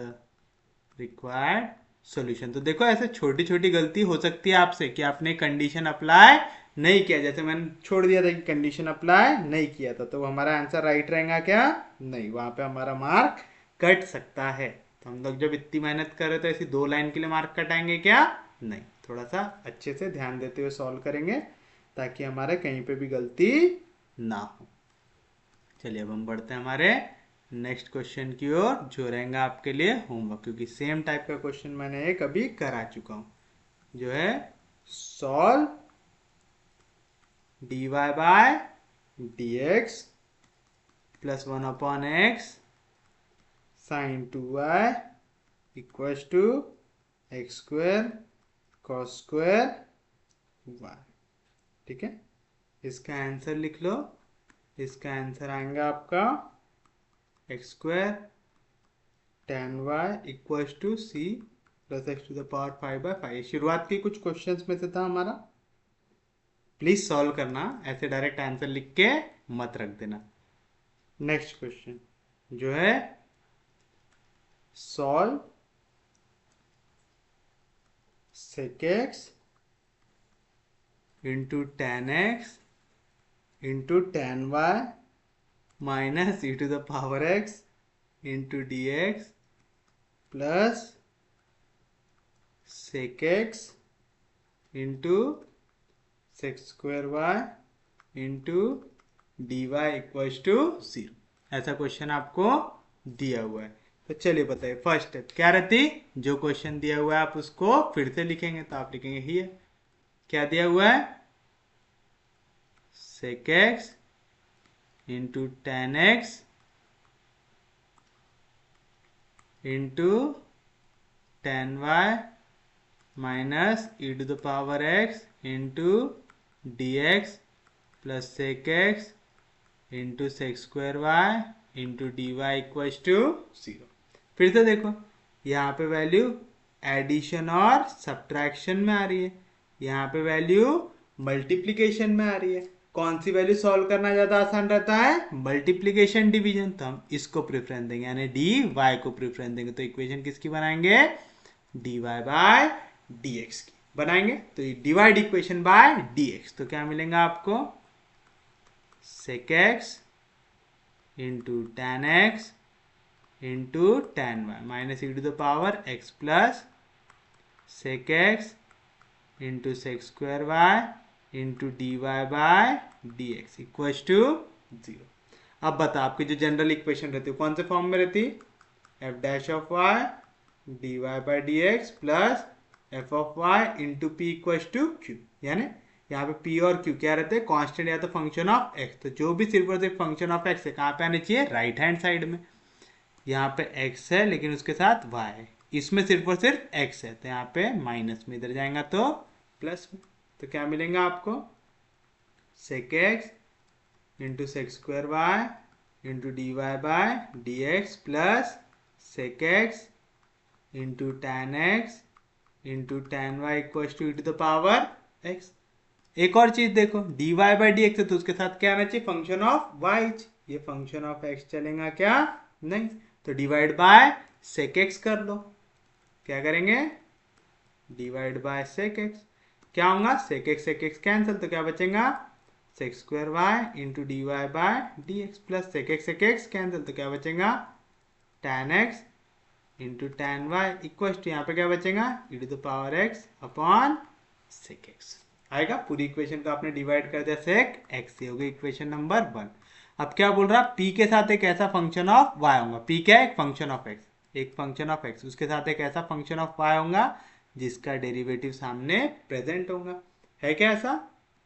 required solution. तो देखो ऐसे छोटी छोटी गलती हो सकती है आपसे कि आपने कंडीशन अप्लाई नहीं किया, जैसे मैंने छोड़ दिया था कि कंडीशन अप्लाई नहीं किया था, तो हमारा आंसर राइट रहेगा क्या, नहीं, वहां पे हमारा मार्क कट सकता है। तो हम लोग जब इतनी मेहनत कर रहे तो ऐसी 2 लाइन के लिए मार्क कटाएंगे क्या, नहीं, थोड़ा सा अच्छे से ध्यान देते हुए सॉल्व करेंगे ताकि हमारे कहीं पे भी गलती ना हो। चलिए अब हम बढ़ते हैं हमारे नेक्स्ट क्वेश्चन की ओर, जो रहेगा आपके लिए होमवर्क, क्योंकि सेम टाइप का क्वेश्चन मैंने एक अभी करा चुका हूं, जो है solve dy by dx plus 1/x sine 2y equals to x square cos square y, ठीक है, इसका आंसर लिख लो, इसका आंसर आएगा आपका x square tan y equals to c plus x to the power 5/5। शुरुआत की कुछ क्वेश्चंस में से था हमारा, प्लीज सॉल्व करना, ऐसे डायरेक्ट आंसर लिख के मत रख देना। नेक्स्ट क्वेश्चन जो है solve sec x into tan x into tan y minus E to the power x into D x plus sec x into sec square Y into D Y equals to 0। ऐसा क्वेश्चन आपको दिया हुआ है। तो चलिए बताइए फर्स्ट स्टेप क्या रहती। जो क्वेश्चन दिया हुआ है आप उसको फिर से लिखेंगे, तो आप लिखेंगे हियर क्या दिया हुआ है, sec x into tan x into tan y minus E to the power x into D x plus sec x into sec square Y into D Y equals to 0। फिर से देखो यहाँ पे वैल्यू एडिशन और subtraction में आ रही है, यहाँ पे वैल्यू मल्टीप्लिकेशन में आ रही है। कौन सी वैल्यू सॉल्व करना ज़्यादा आसान रहता है, मल्टीप्लिकेशन डिवीजन। तो हम इसको प्रेफरेंस देंगे यानी डी वाई को प्रेफरेंस देंगे। तो इक्वेशन किसकी बनाएंगे, D Y by D x की बनाएंगे। तो divide equation by D x, तो क्या मिलेगा आपको, sec x into tan x into tan y minus E to the power x plus sec x into sec square Y into D Y by D x equals to 0। अब बता आपकी जो general equation रहती है कौन से form में रहती, f dash of Y D Y by D x plus F of Y into P equals to Q. यानी यहाँ पे पी और क्यू क्या रहते हैं, कांस्टेंट या तो फंक्शन ऑफ एक्स। तो जो भी सिर्फ और सिर्फ फंक्शन ऑफ एक्स है कहाँ पे आने चाहिए, राइट हैंड साइड में। यहाँ पे एक्स है लेकिन उसके साथ वाई है, इसमें सिर्फ और सिर्फ एक्स है तो यहाँ पे माइनस में, इधर जाएगा तो प्लस में। तो क्या मिलेगा आपको, sec x into sec square Y into D Y by D x plus sec x into tan x into tan y equal to E to the power x. एक और चीज देखो, d Y by D x है तो उसके साथ क्या आना चाहिए, फंक्शन ऑफ वाई। ये फंक्शन ऑफ एक्स चलेगा क्या, नहीं। तो डिवाइड बाय सेक एक्स कर लो, क्या करेंगे, डिवाइड बाय सेक एक्स। क्या होगा, सेक एक्स कैंसिल, तो क्या बचेगा, sec square Y into D Y by D x plus sec x cancel, तो क्या बचेगा, tan x into tan y equal to यहाँ पे क्या बचेगा, e to the power x upon sec x आएगा। पूरी इक्वेशन को आपने डिवाइड कर दिया सेक एक्स, ये हो गई इक्वेशन नंबर 1। अब क्या बोल रहा है, पी के साथ एक ऐसा फंक्शन ऑफ वाई होगा, पी क्या है, एक फंक्शन ऑफ एक्स, एक फंक्शन ऑफ एक्स, उसके साथ एक ऐसा फंक्शन ऑफ वाई होगा जिसका डेरिवेटिव सामने प्रेजेंट होगा। है क्या ऐसा,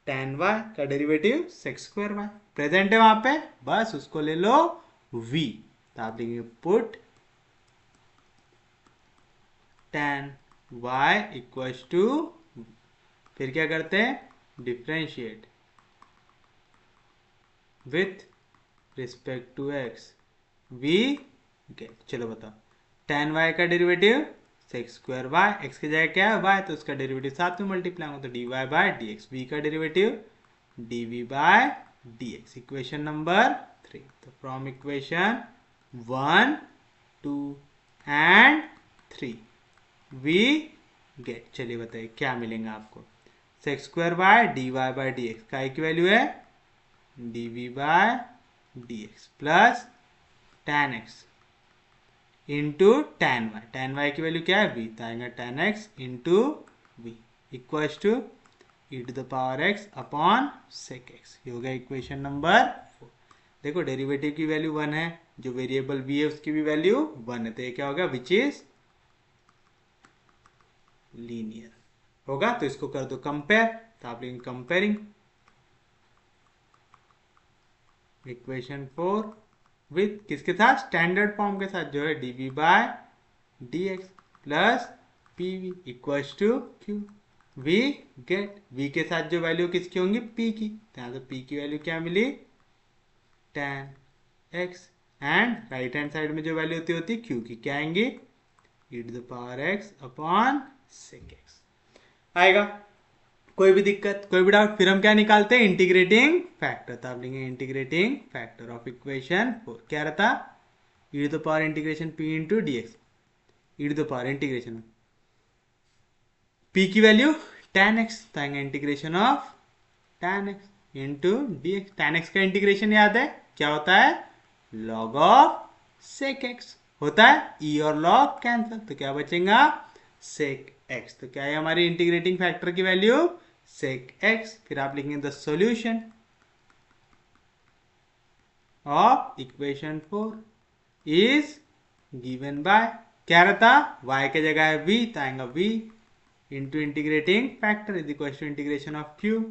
tan वाई का derivative sec square y present है वहां पे, बस उसको ले लो v। तो आप लिखेंगे put tan y equals to, फिर क्या करते हैं, differentiate with respect to x v get. चलो बताओ, tan y का derivative sec square y, x की जगह क्या है y, तो उसका डेरिवेटिव साथ में मल्टीप्लाई होगा तो d Y by D x, v का derivative d we by D x. Equation number 3। तो from equation 1 2 and 3 we get, चलिए बताइए क्या मिलेगा आपको, sec square by D Y by D x का एक वैल्यू है d we by D x plus tan x into tan y की वैल्यू क्या है वी, तो आएगा tan x into v equals to E to the power x upon sec x. ये हो गया इक्वेशन नंबर 4। देखो डेरिवेटिव की वैल्यू 1 है, जो वेरिएबल v है उसकी भी वैल्यू 1 है, तो ये क्या होगा, विच इज लीनियर होगा। तो इसको कर दो कंपेयर, तो आप लिखेंगे कंपेयरिंग इक्वेशन 4 विथ किसके साथ, स्टैंडर्ड फॉर्म के साथ जो है d we by D x plus p v equals to q. V get, v के साथ जो वैल्यू किसकी होंगी, पी की, तो यहाँ तो पी की वैल्यू क्या मिली, tan x, and right hand side में जो वैल्यू होती है क्यू की, क्या आएंगी, e to the power x upon sec x आएगा। कोई भी दिक्कत, कोई भी डाउट, फिर हम क्या निकालते हैं, इंटीग्रेटिंग फैक्टर। तो आप लेंगे इंटीग्रेटिंग फैक्टर ऑफ इक्वेशन 4 क्या रहता, e to the power integration p into D x, E to the power integration p की वैल्यू tan एक्स, तो आएंगे integration of tan x into dx। tan x का integration याद है क्या होता है, log ऑफ sec x होता है, e और log कैंसिल, तो क्या बचेगा sec x। तो क्या है हमारी इंटीग्रेटिंग फैक्टर की वैल्यू sec x। फिर आप लिखेंगे the solution of equation 4 is given by, क्या रहता y के जगह है v तो आएगा v into integrating factor is equal to integration of q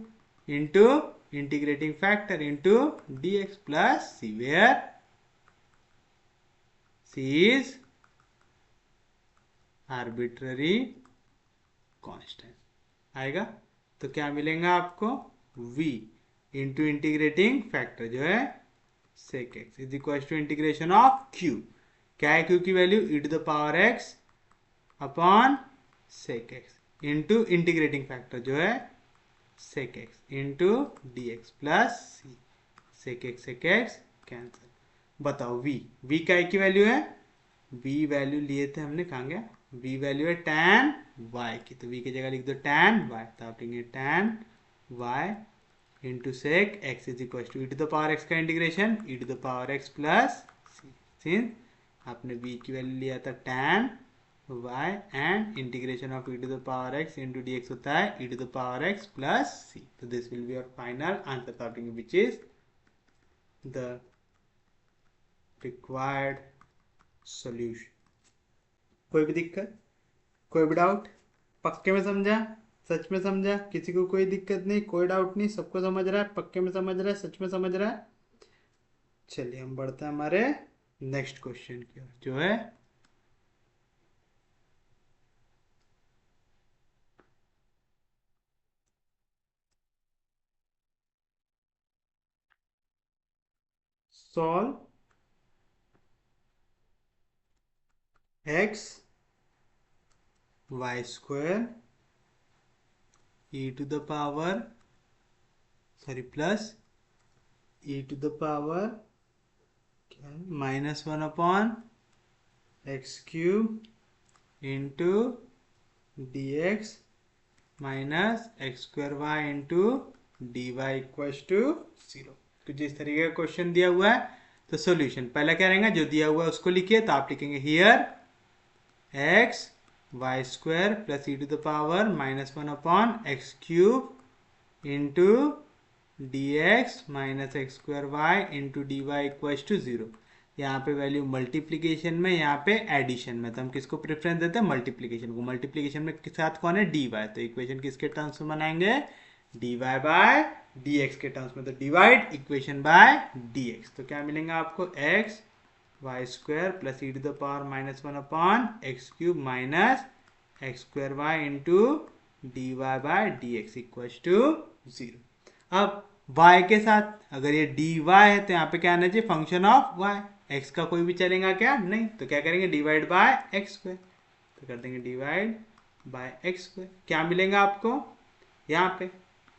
into integrating factor into dx plus c where c is arbitrary constant आएगा। तो क्या मिलेगा आपको v इंटू इंटीग्रेटिंग फैक्टर जो है sec x is equal to integration of q, क्या है q की value e to the power x upon sec x into integrating factor जो है sec x into dx plus c, sec x cancel. बताओ v का की value है, v value लिए थे हमने, कहाँ गया, v वैल्यू है tan y की, तो v की जगह लिख दो tan y, तो आप लिखेंगे tan y into sec x is equal to e to the power x का integration e to the power x plus c, since आपने v की वैल्यू लिया था tan y and integration of e to the power x into dx होता है e to the power x plus c। तो this will be your final answer, तो आप लिखेंगे which is the required solution. कोई भी दिक्कत, कोई भी डाउट, पक्के में समझा, सच में समझा, किसी को कोई दिक्कत नहीं, कोई डाउट नहीं, सबको समझ रहा है, पक्के में समझ रहा है, सच में समझ रहा है। चलिए हम बढ़ते हैं हमारे नेक्स्ट क्वेश्चन की ओर जो है solve x y square e to the power plus e to the power क्या है -1 upon x cube into dx minus x square Y into D y equal to 0। कुछ इस तरीके का क्वेश्चन दिया हुआ है। तो सॉल्यूशन पहला क्या रहेगा, जो दिया हुआ है उसको लिखिए, तो आप लिखेंगे here x y square plus e to the power -1 upon x cube into D x minus x square Y into D y equal to 0। यहाँ पे वैल्यू मल्टीप्लीकेशन में, यहाँ पे एडिशन में, तो हम किसको प्रेफरेंस देते हैं, मल्टीप्लीकेशन को। मल्टीप्लीकेशन में के साथ कौन है, डी वाई, तो इक्वेशन किसके टर्म्स में बनाएंगे, D Y by D x के टर्म्स में, तो divide equation by D x. तो क्या मिलेगा आपको x y square plus e to the power -1 upon x cube minus x square Y into D Y by D x equal to 0। अब y के साथ अगर ये dy है तो यहाँ पे क्या आना चाहिए, फंक्शन ऑफ y, x का कोई भी चलेगा क्या, नहीं, तो क्या करेंगे डिवाइड बाय एक्स स्क्वायर, तो कर देंगे डिवाइड बाय एक्स स्क्वायर। क्या मिलेगा आपको यहाँ पे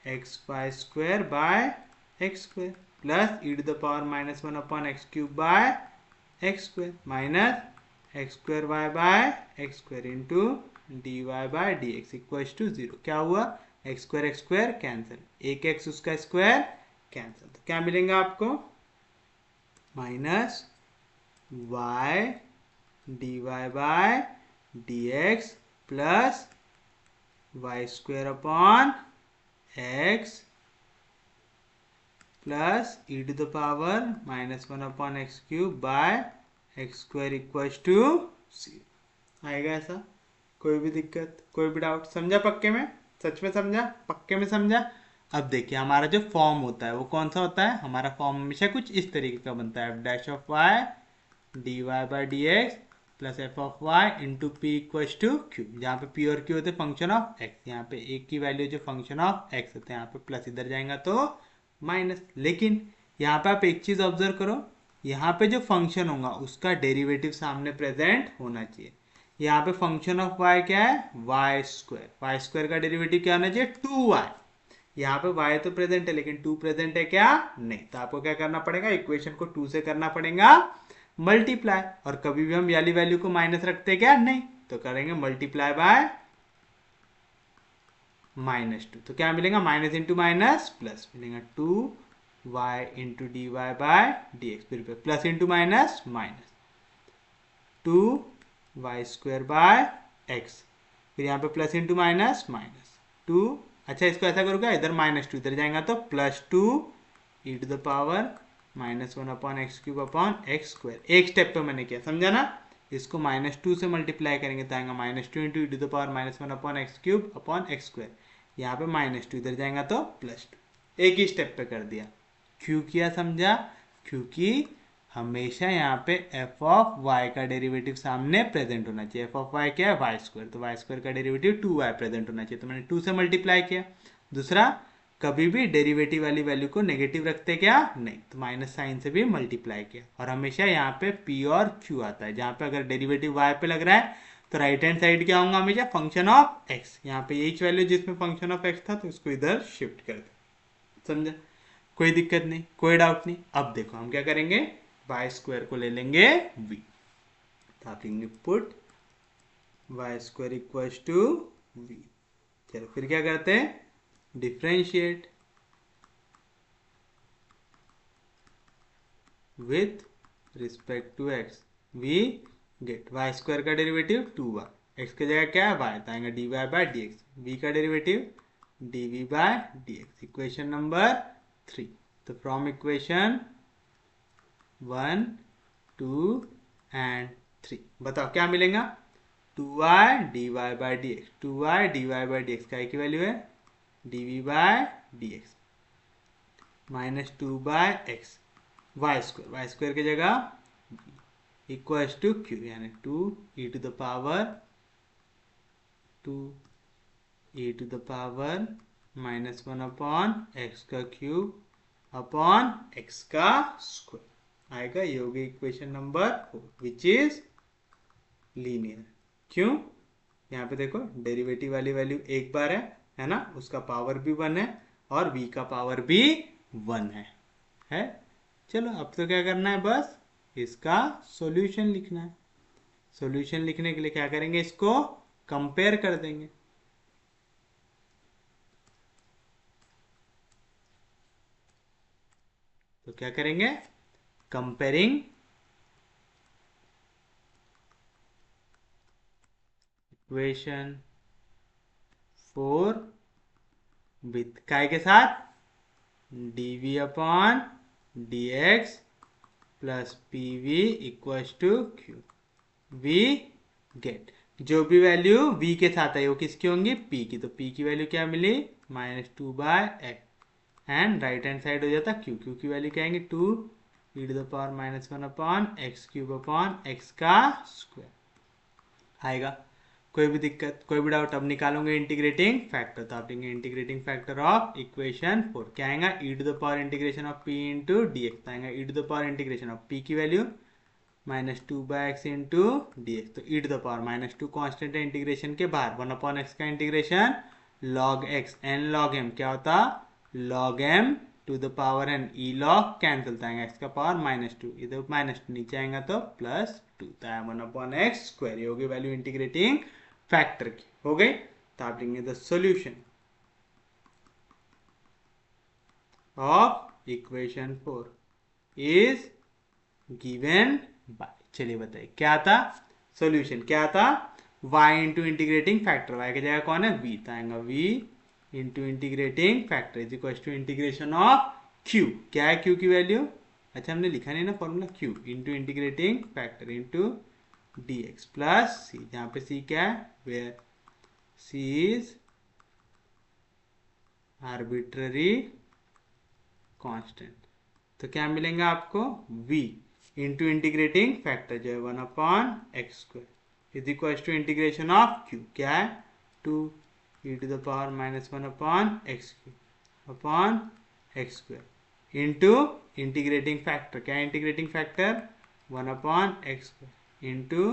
x y square by x square plus e to the power -1 upon x cube by x square minus x square y by x square into D Y by D x equal to 0। क्या हुआ, x square cancel, एक x उसका square cancel, तो क्या मिलेगा आपको minus y D Y by D x plus y square upon x plus e to the power -1 upon x cube by x square equal to 0 आएगा ऐसा। कोई भी दिक्कत, कोई भी डाउट, समझा पक्के में, सच में समझा, पक्के में समझा। अब देखिए हमारा जो फॉर्म होता है वो कौन सा होता है, हमारा फॉर्म हमेशा कुछ इस तरीके का बनता है, F dash of Y D Y by D x plus F of Y into p equal to Q, जहाँ पे पी और क्यू होते हैं फंक्शन ऑफ एक्स, यहाँ पे एक की वैल्यू जो फंक्शन ऑफ एक्स होते हैं, यहाँ पे प्लस इधर जाएगा तो माइनस। लेकिन यहाँ पे आप एक चीज ऑब्जर्व करो, यहाँ पे जो फंक्शन होगा उसका डेरिवेटिव सामने प्रेजेंट होना चाहिए। यहाँ पे फंक्शन ऑफ y क्या है, वाई स्क्वायर का डेरिवेटिव क्या होना चाहिए 2y। यहाँ पे y तो प्रेजेंट है लेकिन 2 प्रेजेंट है क्या, नहीं, तो आपको क्या करना पड़ेगा, इक्वेशन को 2 से करना पड़ेगा मल्टीप्लाई, और कभी भी हम वाली वैल्यू को माइनस रखते क्या, नहीं, तो करेंगे मल्टीप्लाई बाय -2। तो क्या मिलेगा, माइनस इंटू माइनस प्लस मिलेगा, 2y into D Y by D x, फिर plus into minus minus 2y² by x, फिर यहाँ पे प्लस इंटू माइनस माइनस 2। अच्छा इसको ऐसा करूँगा, इधर -2 इधर जाएगा तो +2 e to the power -1 upon x³ upon x²। एक स्टेप पे मैंने किया, समझा ना। इसको -2 से मल्टीप्लाई करेंगे तो आएगा -2 into e to the power -1 upon x³ upon x²। यहाँ पे -2 इधर जाएगा तो +2। एक ही स्टेप पे कर दिया। क्यों किया समझा, क्योंकि हमेशा यहाँ पे एफ ऑफ वाई का डेरिवेटिव सामने प्रेजेंट होना चाहिए। एफ ऑफ वाई क्या है, y², तो y² का डेरिवेटिव 2y प्रेजेंट होना चाहिए, तो मैंने 2 से मल्टीप्लाई किया। दूसरा, कभी भी डेरिवेटिव वाली वैल्यू को नेगेटिव रखते क्या, नहीं, तो माइनस साइन से भी मल्टीप्लाई किया। और हमेशा यहाँ पे p और q आता है, जहाँ पे अगर डेरिवेटिव y पे लग रहा है तो राइट हैंड साइड क्या होगा, हमेशा फंक्शन ऑफ x। यहाँ पे यही वैल्यू जिसमें फंक्शन ऑफ x था तो इसको इधर शिफ्ट कर दे, समझा। कोई दिक्कत नहीं, कोई डाउट नहीं। अब देखो हम क्या करेंगे, y² को ले लेंगे v, तो आप लिखेंगे put y² equals to v। चलो फिर क्या करते हैं, differentiate with respect to x, we get y² का डेरिवेटिव 2y, x की जगह क्या है y, तो आएगा dy बाय dx, v का derivative dv by dx, equation number 3। तो फ्रॉम इक्वेशन 1, 2 एंड 3 बताओ क्या मिलेगा, 2y dy by dx, 2y dy by dx का की वैल्यू है dv by dx -2 by x, y² की जगह इक्वल्स टू q, यानी 2 e to the power -1 upon x का क्यूब अपॉन x का स्क्वायर आएगा। ये होगी equation number 4 which is linear. क्यों, यहाँ पे देखो डेरिवेटिव वाली वैल्यू एक बार है ना, उसका पावर भी 1 है और v का पावर भी 1 है। चलो अब तो क्या करना है, बस इसका सॉल्यूशन लिखना है। सॉल्यूशन लिखने के लिए क्या करेंगे, इसको कंपेयर कर देंगे। तो क्या करेंगे, कंपेयरिंग इक्वेशन 4 विथ काय के साथ, dv upon dx plus pv equals to q। v get जो भी वैल्यू v के साथ है वो किसकी होंगी, p की, तो p की वैल्यू क्या मिली -2 by x, and right hand side हो जाता q की वैल्यू क्या आएंगे 2 e to the power -1 upon x³ upon x का स्क्वायर आएगा। कोई भी दिक्कत, कोई भी डाउट, अब निकालोगे इंटीग्रेटिंग फैक्टर, तो आप लेंगे इंटीग्रेटिंग फैक्टर ऑफ इक्वेशन 4, क्या आएगा e to the power integration of p into dx, आएगा e to the power integration of p की value -2 by x into dx, तो e to the power -2 constant है integration के बाहर, 1 upon x का integration log x, n log m क्या होता, log m to the power n, e log cancel आएगा x का पावर -2, इधर -2 नीचे आएगा तो +2, तो 1 अपॉन x स्क्वायर, ये होगी वैल्यू इंटीग्रेटिंग फैक्टर की, हो गई। तो आप लिखेंगे the solution of equation 4 is given by, चलिए बताइए क्या था सॉल्यूशन, क्या था y into integrating factor, y की जगह कौन है v, तो आएगा v into integrating factor is equal to integration of q, क्या है q की वैल्यू, अच्छा हमने लिखा नहीं ना formula, q into integrating factor into dx plus c, जहाँ पे c क्या है, where c is arbitrary constant, तो क्या मिलेगा आपको v इंटू इंटीग्रेटिंग फैक्टर जो है 1 upon x square is equal to integration of q, क्या है 2 e to the power -1 upon x³ upon x square into integrating factor, क्या है integrating factor 1 upon x square into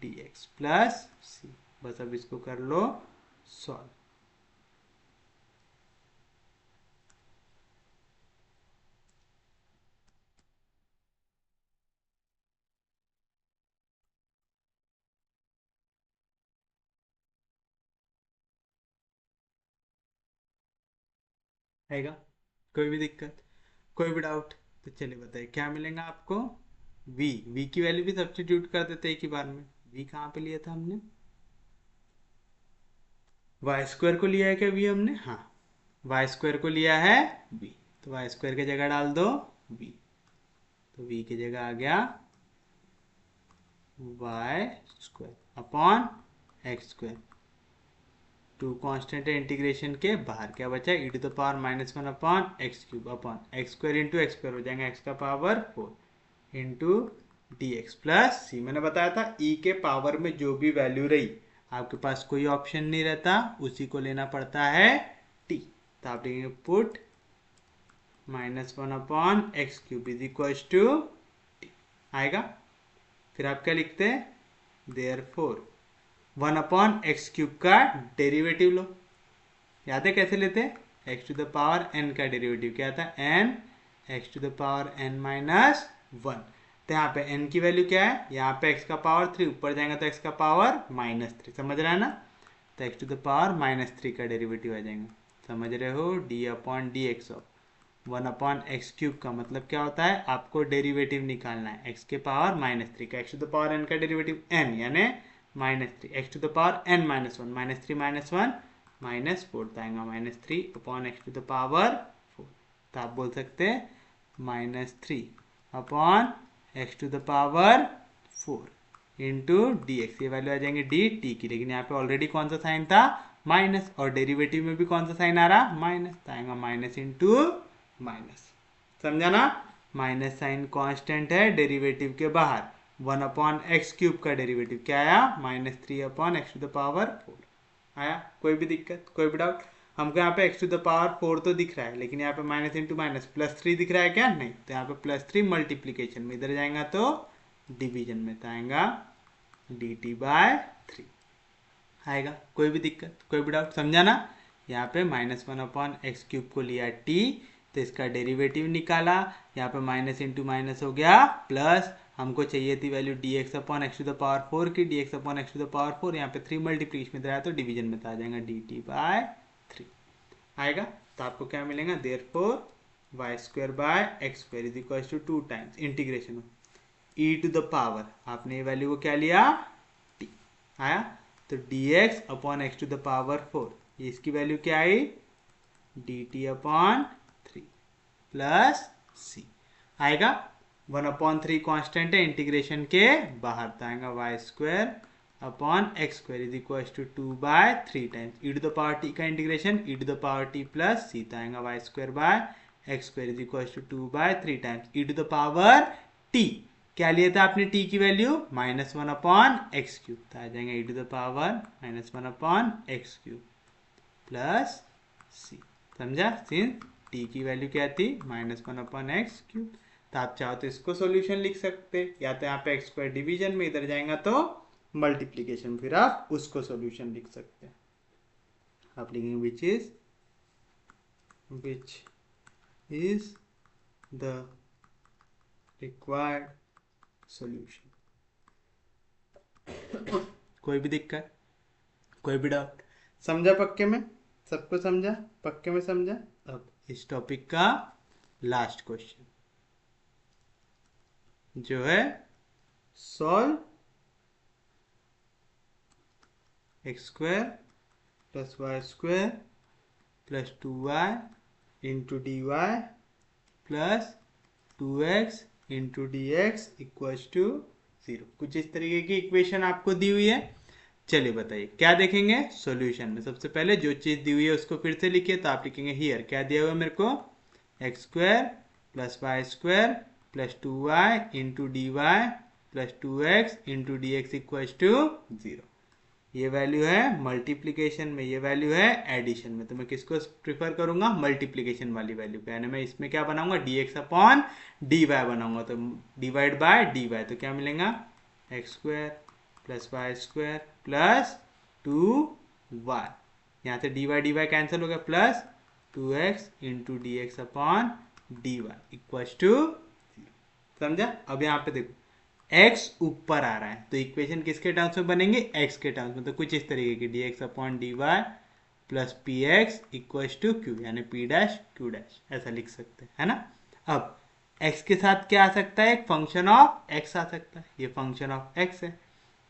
dx plus c। बस अब इसको कर लो सॉल्व। आएगा? कोई भी दिक्कत, कोई भी डाउट? तो चलिए बताइए क्या मिलेगा आपको। वी की वैल्यू भी सब्स्टिट्यूट कर देते हैं एक ही बार में। वी कहाँ पे लिया था हमने? वाई स्क्वायर को लिया है क्या वी हमने? हाँ, वाई स्क्वायर को लिया है वी, तो वाई स्क्वायर की जगह डाल दो वी, तो वी की जगह आ गया y square upon x square. Two constant है इंटीग्रेशन के बाहर, क्या बचा? E to the power -1 upon x cube upon x square into x square हो जाएगा एक्स का power 4 into D x plus c. मैंने बताया था ई के पावर में जो भी वैल्यू रही, आपके पास कोई ऑप्शन नहीं रहता, उसी को लेना पड़ता है टी। तो आप लिखेंगे put -1 upon x cube is equal to t आएगा। फिर आप क्या लिखते हैं? देयरफॉर 1 अपॉन एक्स क्यूब का डेरिवेटिव लो। याद है कैसे लेते हैं? X to the power n का डेरिवेटिव क्या था? N x to the power n minus 1। तो यहाँ पे n की वैल्यू क्या है? यहाँ पे x का पावर 3, ऊपर जाएगा तो x का पावर -3, समझ रहा है ना? तो x टू द पावर -3 का डेरिवेटिव आ जाएगा, समझ रहे हो? d upon D x of 1 upon x cube का मतलब क्या होता है? आपको डेरिवेटिव निकालना है x के पावर -3 का। x to the power n का डेरिवेटिव n यानी -3, x to the power n -1, -3 -1 -4 आएगा -3 upon x to the power 4। तो आप बोल सकते हैं -3 upon x to the power 4 into D x. ये वैल्यू आ जाएंगे डी टी की, लेकिन यहाँ पे ऑलरेडी कौन सा साइन था? माइनस, और डेरिवेटिव में भी कौन सा साइन आ रहा? माइनस, तो आएगा माइनस इंटू माइनस। समझा ना? माइनस साइन कांस्टेंट है डेरिवेटिव के बाहर। 1 अपॉन एक्स क्यूब का डेरिवेटिव क्या आया? -3 upon x to the power 4 आया। कोई भी दिक्कत, कोई भी डाउट? हमको यहाँ पे x टू द पावर 4 तो दिख रहा है, लेकिन यहाँ पे माइनस इंटू माइनस +3 दिख रहा है क्या? नहीं। तो यहाँ पे +3 मल्टीप्लीकेशन में, इधर जाएगा तो डिवीजन में, तो आएगा dt/3 आएगा। कोई भी दिक्कत, कोई भी डाउट? समझा ना? यहाँ पे -1 अपॉन एक्स क्यूब को लिया t, तो इसका डेरिवेटिव निकाला। यहाँ पे माइनस इंटू माइनस हो गया प्लस, हमको चाहिए थी value dx upon x to the power 4 की, dx upon x to the power 4, यहाँ पे 3 मल्टीप्लीकेशन में रहा तो डिवीजन में आ जाएगा dt/3 आएगा। तो आपको क्या मिलेगा? Therefore y square by x square is equal to 2 times integration E to the power, आपने ये वैल्यू को क्या लिया? t आया। तो dx upon x to the power 4, ये इसकी वैल्यू क्या आई? dt अपॉन 3 प्लस c आएगा। 1/3 कांस्टेंट है इंटीग्रेशन के बाहर, तो आएगा Y square upon x square is equal to 2/3 times e to the power T का integration E to the power T plus सी, तो आएगा Y square by x square is equal to 2/3 times e to the power t. क्या लिया था आपने t की value? -1 upon x cube, तो आ जाएगा e to the power -1 upon x cube plus c. समझा? सिंस t की वैल्यू क्या थी? -1 अपॉन एक्स क्यूब। तो आप चाहो तो इसको सॉल्यूशन लिख सकते, या तो यहाँ पे एक्स स्क्वायर डिवीजन में, इधर जाएगा तो मल्टीप्लीकेशन, फिर आप उसको सॉल्यूशन लिख सकते हैं। आप लिखेंगे which is the required solution. कोई भी दिक्कत, कोई भी डाउट? समझा पक्के में? सबको समझा? पक्के में समझा? अब इस टॉपिक का लास्ट क्वेश्चन जो है solve x square plus y square plus 2y into D Y plus 2x into D x equals to 0। कुछ इस तरीके की इक्वेशन आपको दी हुई है। चलिए बताइए क्या देखेंगे सॉल्यूशन में। सबसे पहले जो चीज़ दी हुई है उसको फिर से लिखिए। तो आप लिखेंगे हियर क्या दिया हुआ है मेरे को? X square plus y square plus 2y into D Y plus 2x into D x equals to 0। ये वैल्यू है मल्टीप्लीकेशन में, ये वैल्यू है एडिशन में। तो मैं किसको प्रिफर करूंगा? मल्टीप्लीकेशन वाली वैल्यू पे, यानी मैं इसमें क्या बनाऊंगा? dx अपॉन dy बनाऊंगा। तो डिवाइड बाय dy, तो क्या मिलेगा? X square plus y square plus 2y, यहाँ से dy कैंसिल हो गया, plus 2x into D x upon D y equal to 0। समझा? अब यहाँ पे देखो x ऊपर आ रहा है, तो इक्वेशन किसके टर्म्स में बनेंगे? x के टर्म्स में। तो कुछ इस तरीके की dx upon dy plus p x equals to Q, यानी पी डैश क्यू डैश, ऐसा लिख सकते हैं, है ना। अब x के साथ क्या आ सकता है, एक फंक्शन ऑफ x आ सकता है, ये फंक्शन ऑफ x है।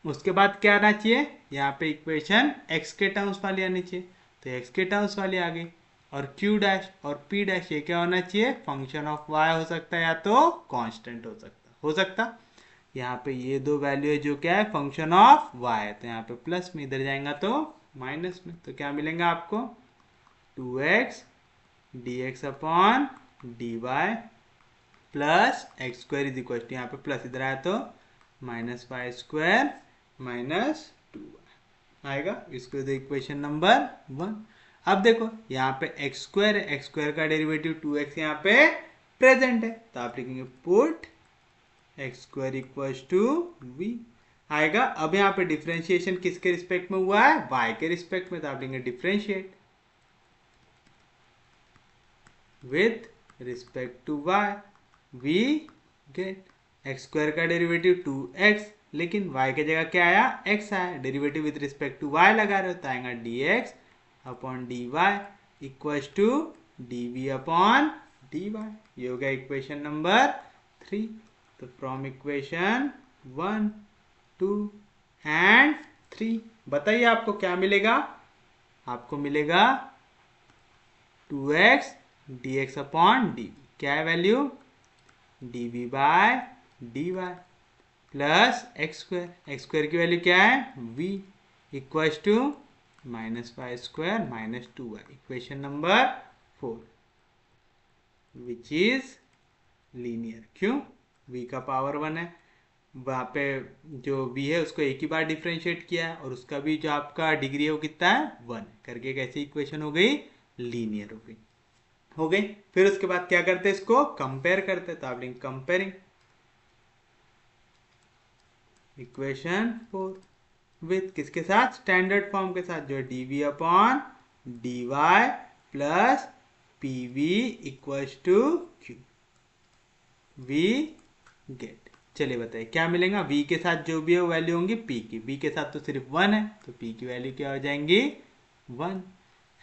उसके बाद क्या आना चाहिए, यहाँ पे इक्वेशन x के टर्म्स वाली आनी चाहिए, तो x के टर्म्स वाली आ गई। और q डैश और p डैश ये क्या होना चाहिए, फंक्शन ऑफ y हो सकता है या तो कांस्टेंट हो सकता। यहाँ पे ये दो वैल्यू है जो क्या है, फंक्शन ऑफ y है, तो यहाँ पे प्लस में, इधर जाएगा तो माइनस में, तो क्या मिलेगा आपको 2x dx upon dy plus x square is equal to, यहाँ पे प्लस इधर आया तो माइनस वाई स्क्वायर माइनस 2 आएगा। इसको दे इक्वेशन नंबर 1। अब देखो यहाँ पे एक्स स्क्वायर है, एक्स स्क्वायर का डेरिवेटिव 2x यहाँ पे प्रेजेंट है, तो आप लिखेंगे put x square equal to v आएगा। अब यहाँ पे डिफरेंशिएशन किसके रिस्पेक्ट में हुआ है, y के रिस्पेक्ट में, तो आप लिखेंगे differentiate with respect to y, we get x square का डेरिवेटिव 2x, लेकिन y की जगह क्या आया, x आया, derivative with respect to y लगा रहे हो तो आएगा dx upon dy equals to dv upon dy। ये हो गया इक्वेशन नंबर 3। तो फ्रॉम इक्वेशन 1, 2 एंड 3 बताइए आपको क्या मिलेगा, आपको मिलेगा 2x dx अपॉन डी, क्या है value, dv by dy plus x square की वैल्यू क्या है, v equals to minus y square minus 2y, equation number 4 which is linear. क्यों, v का पावर 1 है, वहाँ पे जो v है उसको एक ही बार डिफ्रेंशिएट किया है, और उसका भी जो आपका डिग्री है वो कितना है, 1 करके एक ऐसी इक्वेशन हो गई, लीनियर हो गई। फिर उसके बाद क्या करते हैं, इसको कंपेयर करते हैं, तो आप लिखेंगे कंपेयरिंग इक्वेशन 4 विथ किसके साथ, स्टैंडर्ड फॉर्म के साथ, जो dv upon dy plus pv equals to q, we get. चलिए बताइए क्या मिलेगा, v के साथ जो भी है वो वैल्यू होंगी p की, v के साथ तो सिर्फ 1 है तो p की वैल्यू क्या हो जाएंगी 1,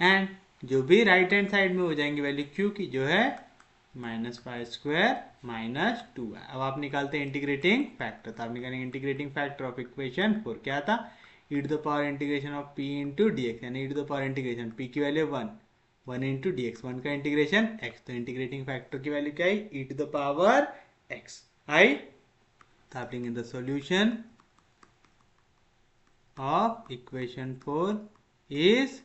एंड जो भी राइट हैंड साइड में हो जाएंगी वैल्यू q की, जो है minus y square minus 2y। अब आप निकालते हैं इंटीग्रेटिंग फैक्टर, तो आप निकालेंगे इंटीग्रेटिंग फैक्टर ऑफ इक्वेशन 4, क्या था, e to the power integration of p into D x, यानी e to the power integration p की वैल्यू 1 इंटू डी एक्स, 1 का इंटीग्रेशन x, तो इंटीग्रेटिंग फैक्टर की वैल्यू क्या आई, e to the power x आई। तो आप लेंगे the solution of equation 4 is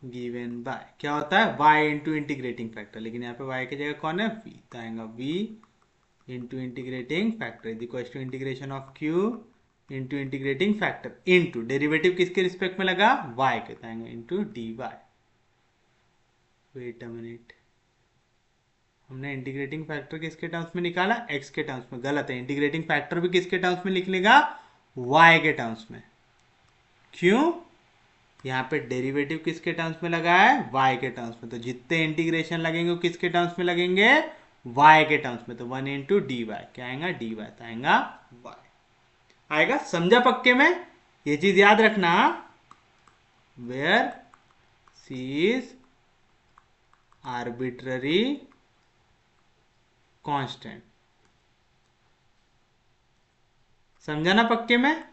given by, क्या होता है, y इंटू इंटीग्रेटिंग फैक्टर, लेकिन यहाँ पे y की जगह कौन है, v, तो आएगा v into integrating factor is equal to integration of q into integrating factor into derivative किसके रिस्पेक्ट में लगा, y के, तो आएगा into dy। Wait a minute, हमने इंटीग्रेटिंग फैक्टर किसके टर्म्स में निकाला, x के टर्म्स में, गलत है, इंटीग्रेटिंग फैक्टर भी किसके टर्म्स में लिख लेगा, y के टर्म्स में। क्यों, यहाँ पे डेरिवेटिव किसके टर्म्स में लगा है, y के टर्म्स में, तो जितने इंटीग्रेशन लगेंगे वो किसके टर्म्स में लगेंगे, y के टर्म्स में, तो 1 इंटू डी वाई, क्या आएगा dy, तो आएगा y आएगा। समझा पक्के में, ये चीज याद रखना, where c is arbitrary constant, समझा ना पक्के में,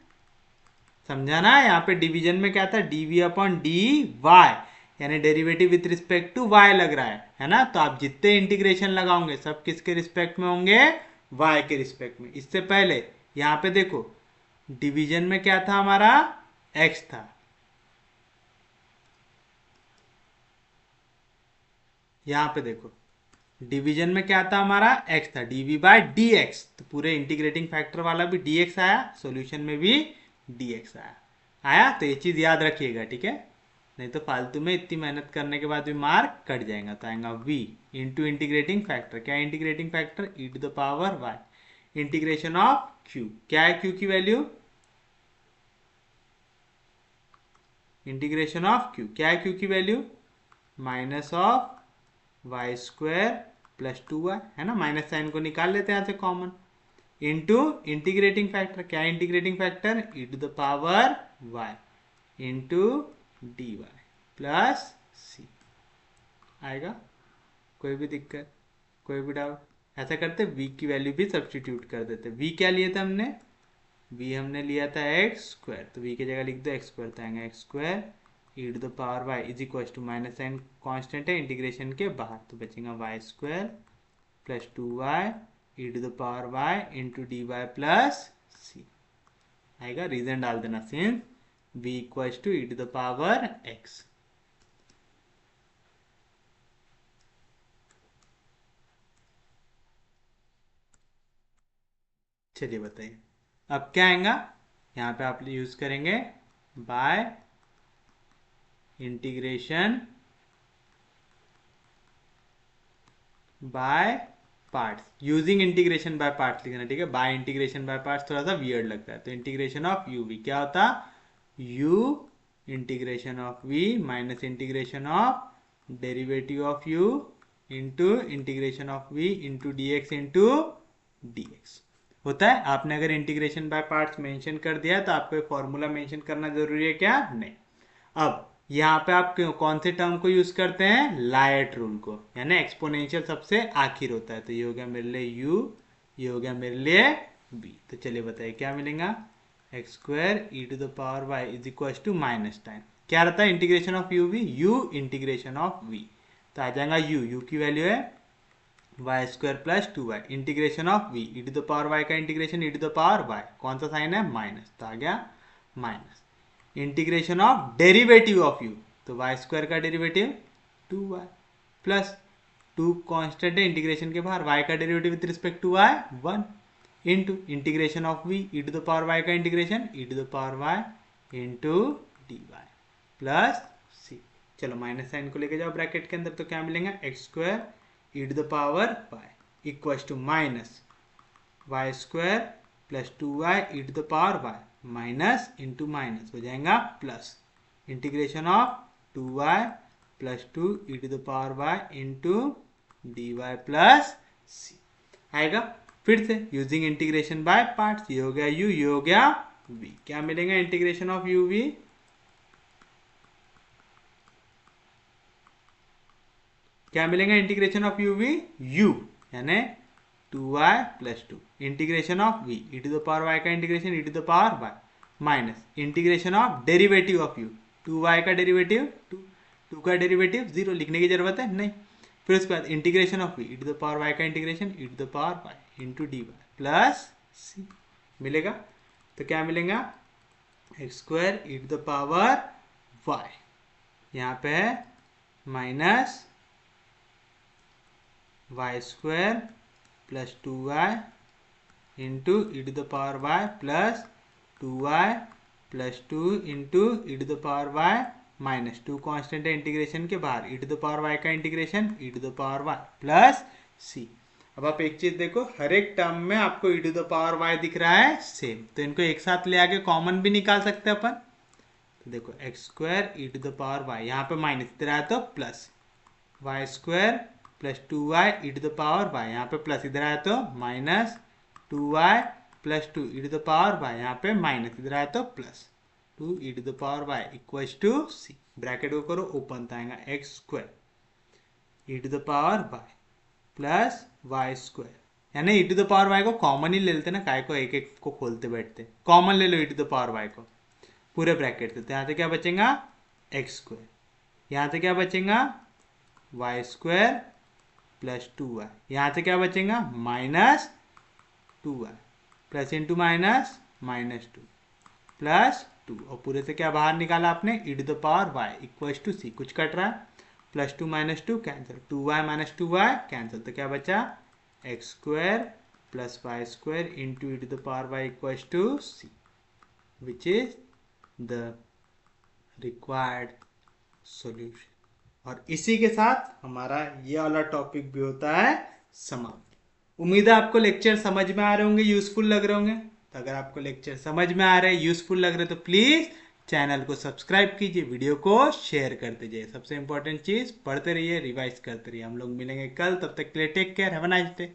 समझा ना। यहाँ पे डिवीजन में क्या था, dv अपॉन डी वाई, यानी derivative with respect to y लग रहा है ना, तो आप जितने इंटीग्रेशन लगाओगे सब किसके रिस्पेक्ट में होंगे, y के रिस्पेक्ट में। इससे पहले यहाँ पे देखो डिवीजन में क्या था हमारा, x था, यहाँ पे देखो डिवीजन में क्या था हमारा, x था, dv बाय dx, तो पूरे इंटीग्रेटिंग फैक्टर वाला भी dx आया, सॉल्यूशन में भी dx आया, तो ये चीज याद रखिएगा, ठीक है, नहीं तो फालतू में इतनी मेहनत करने के बाद भी मार्क कट जाएगा। तो आएगा v इंटू इंटीग्रेटिंग फैक्टर, क्या है integrating factor, e to the power y integration of q, क्या है q की वैल्यू, इंटीग्रेशन ऑफ q, क्या है q की value, minus of y square plus 2y, है ना, माइनस साइन को निकाल लेते हैं यहाँ से कॉमन, इंटू इंटीग्रेटिंग फैक्टर, क्या है integrating factor, e to the power y into D Y plus सी आएगा। कोई भी दिक्कत, कोई भी डाउट? ऐसा करते v की वैल्यू भी सब्स्टिट्यूट कर देते। v क्या लिया था हमने? v हमने लिया था एक्स स्क्वायर, तो v की जगह लिख दो एक्स स्क्वायर, तो आएगा x square E to the power y is equal to minus sign constant है इंटीग्रेशन के बाहर, तो बचेगा y square plus 2y e to the power y into D Y plus सी आएगा। रीजन डाल देना, since v equal to E to the power x। चलिए बताइए अब क्या आएगा। यहाँ पे आप यूज करेंगे bye integration by parts, using integration by parts लिखना, ठीक है। बाय इंटीग्रेशन बाय पार्ट्स थोड़ा सा वियर्ड लगता है, तो इंटीग्रेशन ऑफ यू वी क्या होता? u integration of v minus integration of derivative of u into integration of v into D x into D x होता है। आपने अगर इंटीग्रेशन बाय पार्ट्स मेंशन कर दिया है तो आपको फॉर्मूला मेंशन करना जरूरी है क्या? नहीं। अब यहाँ पे आप कौन से टर्म को यूज करते हैं? लायट रूल को, यानी एक्सपोनेंशियल सबसे आखिर होता है, तो ये हो गया मेरे लिए u, ये हो गया मेरे लिए b। तो चलिए बताइए क्या मिलेगा? X square E to the power y is equal to minus time क्या रहता है? Integration of u v, u integration of v, तो आ जाएगा u की वैल्यू है y square plus 2y integration of v e to the power y का integration E to the power y, कौन सा साइन है? माइनस, तो आ गया minus integration of derivative of u, तो वाई स्क्वायर का डेरिवेटिव 2y प्लस 2 कांस्टेंट है इंटीग्रेशन के बाहर, y का derivative with respect to y 1 into integration of v e to the power y का integration E to the power y into D Y plus c. चलो minus sign को लेके जाओ bracket के अंदर, तो क्या मिलेगा? X square E to the power y equal to minus y square plus 2y e to the power y minus into minus हो जाएगा plus integration of 2y plus 2 e to the power y into D Y plus सी आएगा। फिर से using integration by parts, ये हो गया u, ये हो गया v, क्या मिलेगा? इंटीग्रेशन ऑफ u v क्या मिलेगा? Integration of u v u यानी 2y plus 2 integration of v e to the power y का integration E to the power y minus integration of derivative of u, 2y का derivative 2 का derivative 0, लिखने की जरूरत है नहीं। फिर उसके बाद integration of v e to the power y का integration E to the power y into D Y plus c मिलेगा। तो क्या मिलेगा? X square E to the power y, यहाँ पे है minus y square plus 2y into E to the power y plus 2y plus 2 into E to the power y minus 2 constant है integration के बाहर, e to the power y का integration E to the power y plus c. अब आप एक चीज देखो, हर एक टर्म में आपको ई टू द पावर y दिख रहा है सेम, तो इनको एक साथ ले आके कॉमन भी निकाल सकते हैं अपन। तो देखो x square E to the power y, यहाँ पे माइनस इधर आया तो plus y square plus 2y e to the power y, यहाँ पे प्लस इधर आया तो minus 2y plus 2 e to the power y, यहाँ पे माइनस इधर आया तो plus 2 e to the power y equal to c. Bracket को करो ओपन, तो आएगा x square E to the power y plus y square, यानी E to the power y को कॉमन ही ले लेते ना, काय को एक एक को खोलते बैठते, कॉमन ले लो ई टू द पावर y को पूरे ब्रैकेट से, तो यहाँ से क्या बचेगा? एक्स स्क्वायर, यहाँ से क्या बचेगा? वाई स्क्वायर प्लस 2y, यहाँ से क्या बचेगा? Minus 2y plus into minus minus 2 plus 2, और पूरे से क्या बाहर निकाला आपने? E to the power y equal to c. कुछ कट रहा है, plus 2 minus 2 cancel, 2y minus 2y cancel, तो क्या बचा? X square plus y square into E to the power y equal to c, which is the required solution. और इसी के साथ हमारा ये वाला टॉपिक भी होता है समाप्त। उम्मीद है आपको लेक्चर समझ में आ रहे होंगे, यूजफुल लग रहे होंगे। तो अगर आपको लेक्चर समझ में आ रहे हैं, यूजफुल लग रहे, तो प्लीज चैनल को सब्सक्राइब कीजिए, वीडियो को शेयर करते जाइए। सबसे इंपॉर्टेंट चीज, पढ़ते रहिए, रिवाइज करते रहिए। हम लोग मिलेंगे कल, तब तक के लिए take care, have a nice day.